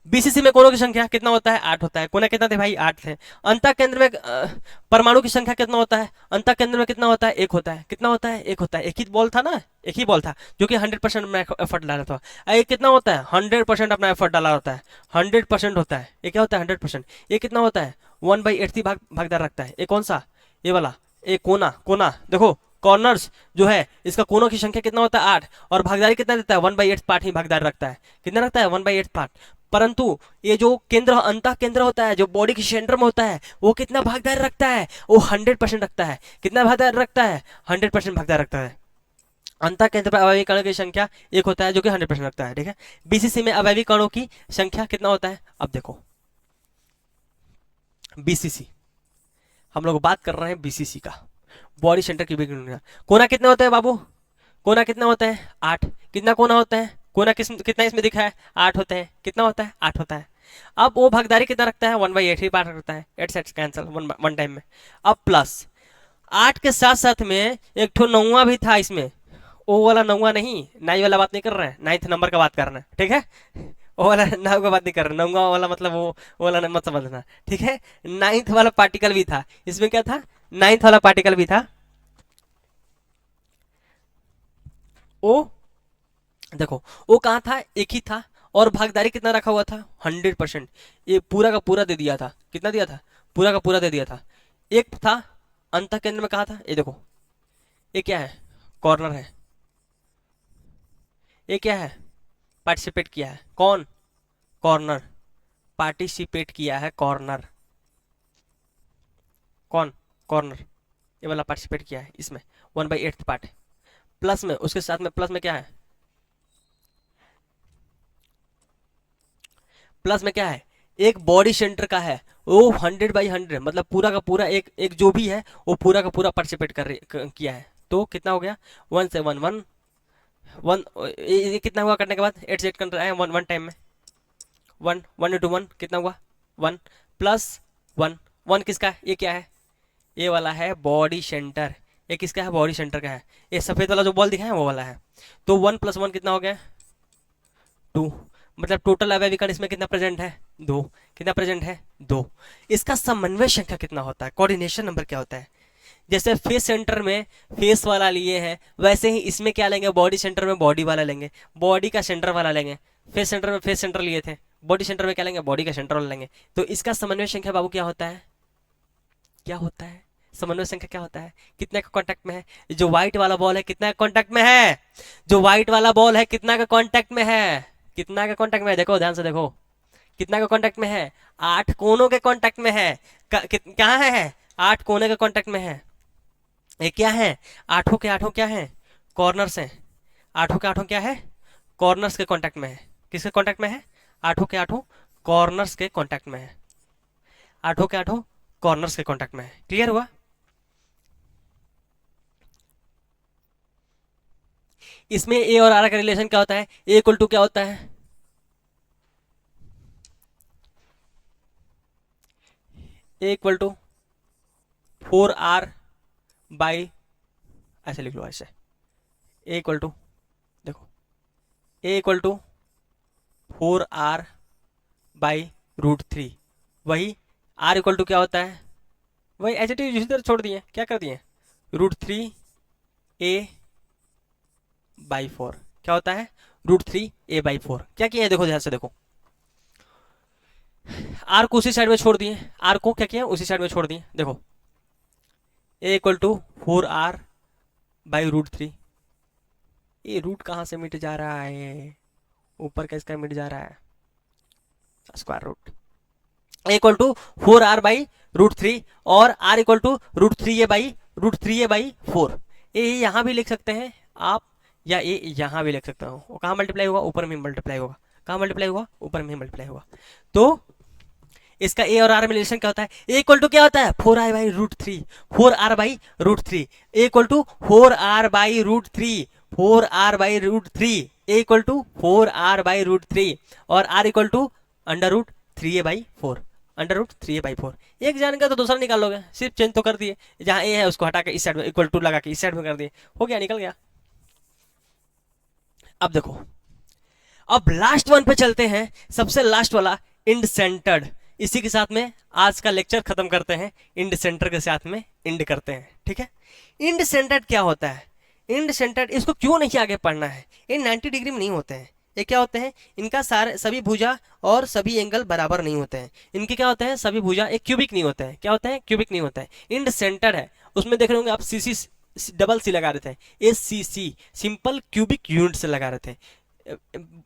बीसीसी में कोनों की संख्या कितना होता है, 8 होता है। कोने कितना थे भाई, 8 थे। अंतः केंद्र में परमाणु की संख्या कितना होता है, अंतः केंद्र में कितना होता है, 1 होता है। कितना होता है, 1 होता है। एक ही बॉल था ना, एक ही बॉल था जो कि 100% अपना एफर्ट डाला था। ये कितना होता है, 100% अपना एफर्ट डाला होता है, 100% होता है। ये क्या होता है, 100%। ये कितना होता है, 1/8 भागदार रखता है। ये कौन सा, ये वाला, ये कोना, कोना देखो कॉर्नर्स जो है इसका कोनों की संख्या कितना होता है, 8, और भागीदारी कितना देता है, 1/8 पार्ट ही भागीदार रखता है। कितना रखता है, 1/8 पार्ट। परंतु ये जो केंद्र अंतः केंद्र होता है जो बॉडी के सेंटर में होता है वो कितना भागीदार रखता है, वो 100% रखता है। कितना भागीदार रखता है, 100% भागीदार रखता है। अंतः केंद्र पर अवयवी कणों की संख्या 1 होता है जो कि 100% रखता है। ठीक है, बीसीसी में अवयवी कणों की संख्या कितना होता है। अब देखो बीसीसी, हम लोग बात कर रहे हैं बीसीसी का, बॉडी सेंटर की कोना कितने होते हैं बाबू, कोना कितना होता है, 8। कितना कोना होता है, कोना कितना इसमें दिखा है, 8 होता है। कितना होता है, 8 होता है। अब वो भागीदारी कितना रखता है, 1/8 ही पार्ट रखता है। 8 सेट्स कैंसिल वन टाइम में। अब प्लस 8 के साथ साथ में एक ठो 9वां भी था इसमें, वो वाला 9वां नहीं, 9 वाला बात नहीं कर रहे हैं, 9th नंबर का बात कर रहे हैं। ठीक है, वो वाला 9 का बात नहीं कर रहे, 9वां वाला मतलब वो वाला मत समझना। ठीक है, 9th वाला पार्टिकल भी था इसमें। क्या था, 9th वाला पार्टिकल भी था। ओ देखो वो कहाँ था, एक ही था, और भागीदारी कितना रखा हुआ था, 100%। ये पूरा का पूरा दे दिया था। कितना दिया था, पूरा का पूरा दे दिया था। एक था अंतः केंद्र में, कहा था, ये देखो, ये क्या है, कॉर्नर है। ये क्या है, पार्टिसिपेट किया है, कौन, कॉर्नर, पार्टिसिपेट किया है कॉर्नर, कौन, कॉर्नर, ये वाला पार्टिसिपेट किया है इसमें, 1/8 पार्ट। प्लस में उसके साथ में प्लस में क्या है, प्लस में क्या है, एक बॉडी सेंटर का है, वो 100/100 मतलब पूरा का पूरा एक एक जो भी है वो पूरा का पूरा पार्टिसिपेट किया है। तो कितना हो गया, 1 ये कितना हुआ करने के बाद, 8 सेट कर रहा है वन टाइम में, 1 1 इंटू 1 कितना हुआ 1 प्लस 1 1 किसका है, ये क्या है, ये वाला है बॉडी सेंटर, ये किसका है बॉडी सेंटर का है, ये सफेद वाला जो बॉल दिखा है वो वाला है। तो 1 प्लस 1 कितना हो गया 2, मतलब टोटल अवयवी कण इसमें कितना प्रेजेंट है 2, कितना प्रेजेंट है 2। इसका समन्वय संख्या कितना होता है, कोऑर्डिनेशन नंबर क्या होता है। जैसे फेस सेंटर में फेस वाला लिए हैं, वैसे ही इसमें क्या लेंगे, बॉडी सेंटर में बॉडी वाला लेंगे, बॉडी का सेंटर वाला लेंगे। फेस सेंटर में फेस सेंटर लिए थे, बॉडी सेंटर में क्या लेंगे, बॉडी का सेंटर वाला लेंगे। तो इसका समन्वय संख्या बाबू क्या होता है, क्या होता है, समन्वय संख्या क्या होता है, कितने का कांटेक्ट में है। जो व्हाइट वाला बॉल है कितना का कांटेक्ट में है, जो व्हाइट वाला बॉल है कितना का कांटेक्ट में है, कितना का कांटेक्ट में है, देखो ध्यान से देखो, कितना का कांटेक्ट में है, 8 कोनों के कांटेक्ट में है। कहाँ है 8 कोने के कांटेक्ट में है। ये क्या है, आठों के आठों क्या है, कॉर्नर्स हैं, आठों के आठों क्या है, कॉर्नर्स के कांटेक्ट में है। किसके कांटेक्ट में है, आठों के आठों कॉर्नर्स के कांटेक्ट में है, आठों के आठों कॉर्नर्स के कांटेक्ट में है। क्लियर हुआ। इसमें ए और आर का रिलेशन क्या होता है, ए इक्वल टू क्या होता है, A equal to 4r by, ऐसे लिख लो ऐसे, ए इक्वल टू, देखो ए इक्वल टू 4r बाई √3, वही r इक्वल टू क्या होता है, वही एच टी इसी तरह छोड़ दिए, क्या कर दिए √3a/4, क्या होता है √3a/4, क्या किया है देखो ध्यान से देखो, आर को उसी साइड में छोड़ दिए, आर को क्या किया उसी साइड में छोड़ दिए। देखो ए इक्वल टू 4r/√3, ये रूट कहाँ से मिट जा रहा है, ऊपर का इसका मिट जा रहा है, square root. A equal to 4r/√3 और r इक्वल टू √3a/4। ये यहाँ भी लिख सकते हैं आप, या ये यहाँ भी लिख सकते हो। वो कहाँ मल्टीप्लाई होगा, ऊपर में मल्टीप्लाई होगा, कहाँ मल्टीप्लाई होगा, ऊपर में मल्टीप्लाई होगा। तो इसका ए और आर में रिलेशन क्या होता है, ए इक्वल टू क्या होता है 4r/√3, 4r/√3, A equal to 4r/√3, 4r/√3, A equal to 4r/√3 और r equal to √3a/4, √3a/4। एक जानेगा तो दूसरा निकाल लोगे, सिर्फ चेंज तो कर दिए, जहां ए है उसको हटा के इस साइड में इक्वल टू लगा के इस साइड में कर दिए, हो गया, निकल गया। अब देखो, अब लास्ट वन पे चलते हैं, सबसे लास्ट वाला इंड सेंटर्ड। इसी के साथ में आज का लेक्चर खत्म करते हैं, इंड सेंटर के साथ में इंड करते हैं, ठीक है। इंड सेंटर्ड क्या होता है, इंड सेंटर्ड इसको क्यों नहीं आगे पढ़ना है, ये 90 डिग्री में नहीं होते हैं, ये क्या होते हैं, इनका सारे सभी भुजा और सभी एंगल बराबर नहीं होते हैं, इनके क्या होते हैं सभी भुजा एक क्यूबिक नहीं होते हैं, क्या होते हैं क्यूबिक नहीं होता है। इंड सेंटर है, उसमें देख रहे होंगे आप सी डबल सी लगा रहे थे, SCC सिंपल क्यूबिक यूनिट से लगा रहे थे।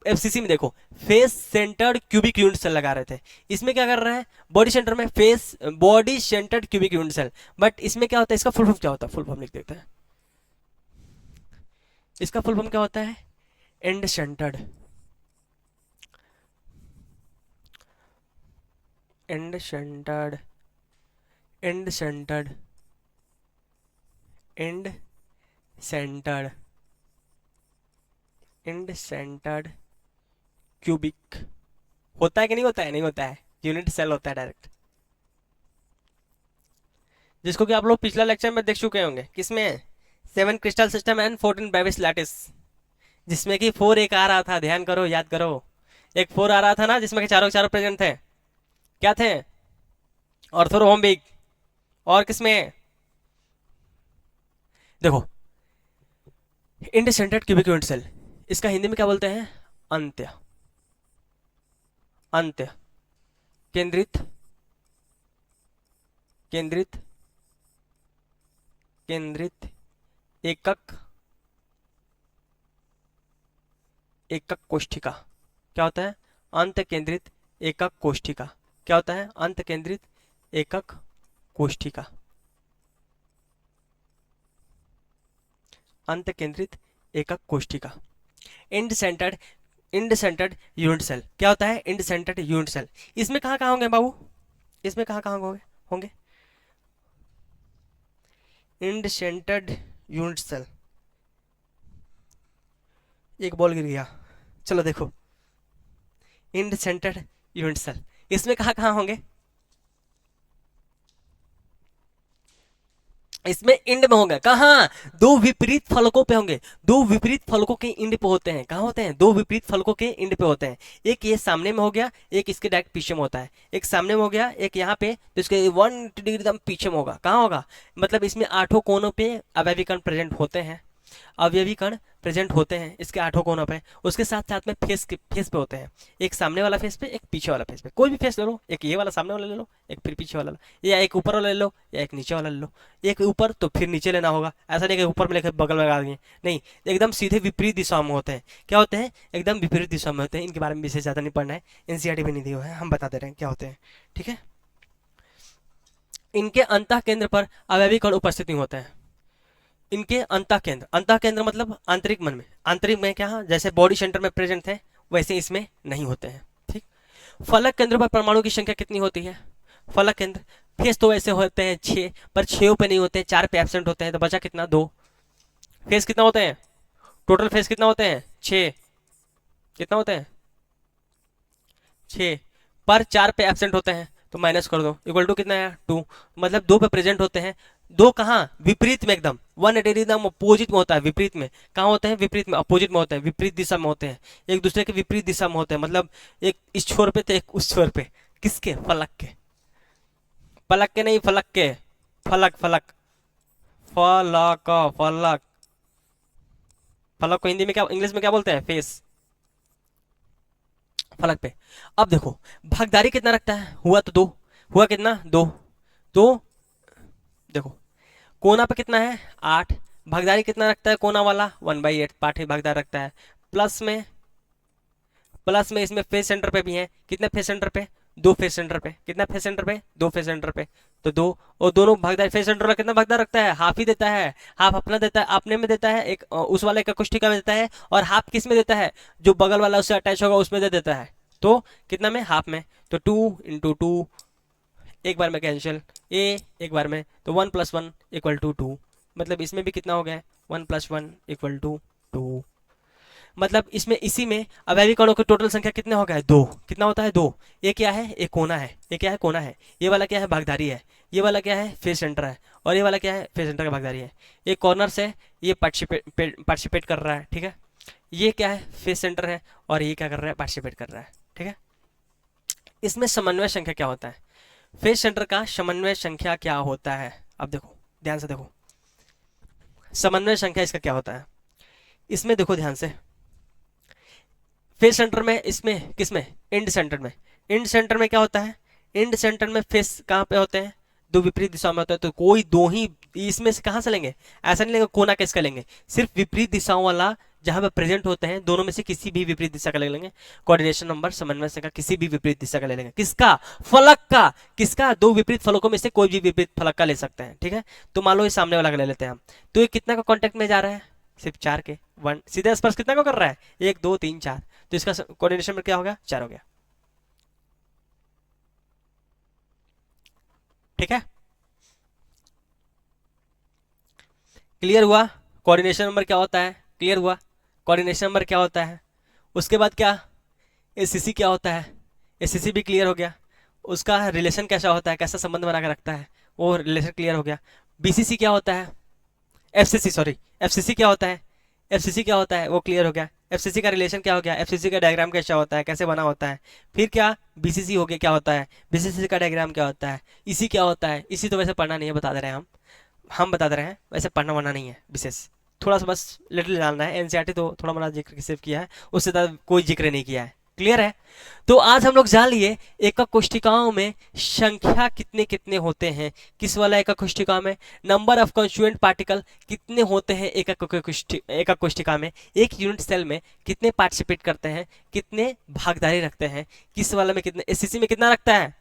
FCC में देखो face centred cubic unit cell लगा रहे थे, इसमें क्या कर रहे हैं बॉडी सेंटर में face body centred cubic unit cell, but इसमें क्या होता है, इसका फुल फॉर्म क्या होता है, फुल फॉर्म लिख देते हैं, इसका फुल फॉर्म क्या होता है and centred, and centred, and centred, and centred, and centred cubic होता है कि नहीं होता है, नहीं होता है, यूनिट सेल होता है डायरेक्ट, जिसको कि आप लोग पिछला लेक्चर में देख चुके होंगे, किसमें 7 crystal system and 14 Babis lattice, जिसमें कि 4 एक आ रहा था, ध्यान करो याद करो, एक 4 आ रहा था ना, जिसमें कि चारों चारों प्रेजेंट थे, क्या थे ऑर्थोरोम्बिक, और किसमें देखो end centred cubic unit cell, इसका हिंदी में क्या बोलते हैं अंत्य, अंत्य केंद्रित, केंद्रित, केंद्रित एकक, एकक कोष्ठिका, क्या होता है अंत केंद्रित एकक कोष्ठिका, क्या होता है अंत केंद्रित एकक कोष्ठिका, अंत केंद्रित एकक कोष्ठिका। End centred, end centred unit cell क्या होता है, इंड सेंटर्ड यूनिट सेल, इसमें कहाँ कहाँ होंगे बाबू, इसमें कहाँ कहाँ होंगे होंगे इंड सेंटर्ड यूनिट सेल, एक बॉल गिर गया, चलो देखो इंड सेंटर्ड यूनिट सेल। इसमें कहाँ कहाँ होंगे, इसमें इंड में होंगे। कहाँ, दो विपरीत फलकों पे होंगे। दो विपरीत फलकों के इंड पे होते हैं। कहाँ होते हैं, दो विपरीत फलकों के इंड पे होते हैं। एक ये सामने में हो गया, एक इसके डायरेक्ट पीछे में होता है। एक सामने में हो गया, एक यहाँ पे, तो इसके 180 डिग्री एकदम पीछे में होगा। कहाँ होगा, मतलब इसमें आठों कोनों पे अवयवी कण प्रेजेंट होते हैं। अवयवी कण प्रेजेंट होते हैं इसके आठों कोनों पे। उसके साथ साथ में फेस पे होते हैं। एक सामने वाला फेस पे, एक पीछे वाला फेस पे। कोई भी फेस ले लो, एक ये वाला सामने वाला ले लो, एक फिर पीछे वाला, या एक ऊपर वाला ले लो, या एक नीचे वाला ले लो। एक ऊपर तो फिर नीचे लेना होगा, ऐसा नहीं कि ऊपर में लेकर बगल में लगा दिए, नहीं, एकदम सीधे विपरीत दिशा में होते हैं। क्या होते हैं, एकदम विपरीत दिशा में होते हैं। इनके बारे में विशेष ज्यादा नहीं पढ़ना है, एनसीईआरटी में नहीं दिया है, हम बता दे रहे हैं क्या होते हैं, ठीक है। इनके अंतः केंद्र पर अवयवी कण उपस्थित नहीं होते हैं। इनके अंतः केंद्र मतलब आंतरिक मन में, आंतरिक में क्या, जैसे बॉडी सेंटर में प्रेजेंट थे वैसे इसमें नहीं होते हैं, ठीक। फलक केंद्र पर परमाणु की संख्या कितनी होती है, फलक केंद्र, फेस तो वैसे होते हैं 6, पर 6 पे नहीं होते हैं, 4 पे एब्सेंट होते हैं, तो बचा कितना, 2। फेस कितना होते हैं, टोटल फेस कितना होते हैं, 6, कितना होते हैं, 6, पर 4 पे एब्सेंट होते हैं, तो माइनस कर दो, इक्वल टू कितना है, 2। मतलब 2 पे प्रेजेंट होते हैं। दो कहाँ, विपरीत में, एकदम 180 एकदम अपोजिट में होता है, विपरीत में। कहाँ होते हैं, विपरीत में, अपोजिट में होते हैं, विपरीत दिशा में होते हैं, एक दूसरे के विपरीत दिशा में होते हैं। मतलब एक इस छोर पे तो एक उस छोर पे, किसके, फलक के, पलक के नहीं, फलक के, फलक फलक, फलक फलक, फलक को हिंदी में क्या, इंग्लिश में क्या बोलते हैं, फेस, फलक पे। अब देखो भागीदारी कितना रखता है, हुआ तो 2, हुआ कितना, 2, तो देखो कोना पे कितना है, 8, भागीदारी कितना रखता है कोना वाला, 1/8 पार्ट ही भागीदार रखता है। प्लस में इसमें फेस सेंटर पे भी है, कितने फेस सेंटर पे, 2 फेस सेंटर पे, कितना फेस सेंटर पे, 2 फेस सेंटर पे, तो 2। और दोनों भागीदार, फेस सेंटर वाला कितना भागीदार रखता है, हाफ ही देता है, हाफ अपना देता है, अपने में देता है, एक उस वाले का कुष्ठिका में देता है, और हाफ किस में देता है, जो बगल वाला उससे अटैच होगा उसमें दे देता है। तो कितना में, हाफ में, तो 2 इंटू 2, एक बार में कैंसिल, एक बार में, तो 1 + 1 = 2। मतलब इसमें भी कितना हो गया, 1 + 1 = 2। मतलब इसमें इसी में अवयवी कणों की टोटल संख्या कितने हो गया है, 2। कितना होता है, 2। ये क्या है, एक कोना है, ये क्या है, कोना है। ये वाला क्या है, भागीदारी है। ये वाला क्या है, फेस सेंटर है। और ये वाला क्या है, फेस सेंटर का भागीदारी है। ये कॉर्नर से ये पार्टिसिपेट कर रहा है, ठीक है। ये क्या है, फेस सेंटर है, और ये क्या कर रहा है, पार्टिसिपेट कर रहा है, ठीक है। इसमें समन्वय संख्या क्या होता है, फेस सेंटर का समन्वय संख्या क्या होता है। अब देखो ध्यान से देखो, समन्वय संख्या इसका क्या होता है। इसमें देखो ध्यान से, फेस सेंटर में, इसमें किसमें, एंड सेंटर में, एंड सेंटर में क्या होता है, एंड सेंटर में फेस कहाँ पे होते हैं, दो विपरीत दिशा में होता है। तो कोई दो ही इसमें से कहाँ से लेंगे, ऐसा नहीं लेंगे कोना किसका लेंगे, सिर्फ विपरीत दिशाओं वाला जहां पे प्रेजेंट होते हैं दोनों में से किसी भी विपरीत दिशा का ले लेंगे। कोऑर्डिनेशन नंबर समन्वय संख्या किसी भी विपरीत दिशा का ले लेंगे, किसका, फलक का, किसका, दो विपरीत फलकों में से कोई भी विपरीत फलक का ले सकते हैं, ठीक है। तो मान लो ये सामने वाला का ले लेते हैं हम, तो ये कितना का कॉन्टेक्ट में जा रहा है, सिर्फ 4 के, 1 सीधे स्पर्श कितना को कर रहा है, 1 2 3 4, तो इसका कोऑर्डिनेशन में क्या हो गया, 4 हो गया, ठीक है। क्लियर हुआ, कोऑर्डिनेशन नंबर क्या होता है, क्लियर हुआ, कोऑर्डिनेशन नंबर क्या होता है। उसके बाद क्या, एससीसी क्या होता है, एससीसी भी क्लियर हो गया। उसका रिलेशन कैसा होता है, कैसा संबंध बना के रखता है, वो रिलेशन क्लियर हो गया। बीसीसी क्या होता है, एफसीसी सॉरी, एफसीसी क्या होता है, एफसीसी क्या होता है वो क्लियर हो गया। एफसीसी का रिलेशन क्या हो गया, एफसीसी का डायग्राम कैसा होता है, कैसे बना होता है। फिर क्या, बीसीसी हो गया क्या होता है, बीसीसी का डायग्राम क्या होता है, इसी क्या होता है, इसी तो वैसे पढ़ना नहीं है, बता दे रहे हैं हम बता दे रहे हैं, वैसे पढ़ना वरना नहीं है विशेष, थोड़ा सा बस लिटिल जानना है। एनसीईआरटी तो थोड़ा मोड़ा जिक्र सिर्फ किया है, उससे ज़्यादा कोई जिक्र नहीं किया है, क्लियर है। तो आज हम लोग जान लिए एकक कोष्ठिकाओं में संख्या कितने कितने होते हैं, किस वाला एकक कोष्ठिका में, नंबर ऑफ कॉन्स्टिट्यूएंट पार्टिकल कितने होते हैं एकक कोष्ठिका में, एक यूनिट सेल में कितने पार्टिसिपेट करते हैं, कितने भागीदारी रखते हैं, किस वाला में कितने, एससीसी में कितना रखता है,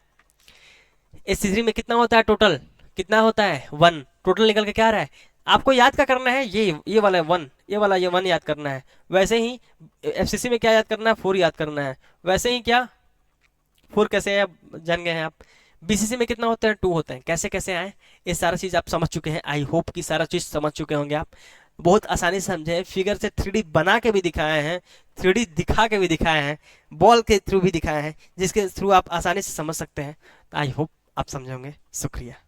एससीसी में कितना होता है टोटल, कितना होता है 1, टोटल निकल के क्या आ रहा है। आपको याद क्या करना है, ये वाला 1, ये वाला ये 1 याद करना है। वैसे ही एफसीसी में क्या याद करना है, 4 याद करना है। वैसे ही क्या 4 कैसे है जान गए हैं आप। बीसीसी में कितना होता है, 2 होते हैं। कैसे कैसे आए ये सारा चीज़ आप समझ चुके हैं, आई होप कि सारा चीज़ समझ चुके होंगे आप। बहुत आसानी से समझे हैं, फिगर से 3D बना के भी दिखाए हैं, 3D दिखा के भी दिखाए हैं, बॉल के थ्रू भी दिखाए हैं, जिसके थ्रू आप आसानी से समझ सकते हैं। आई होप आप समझे होंगे। शुक्रिया।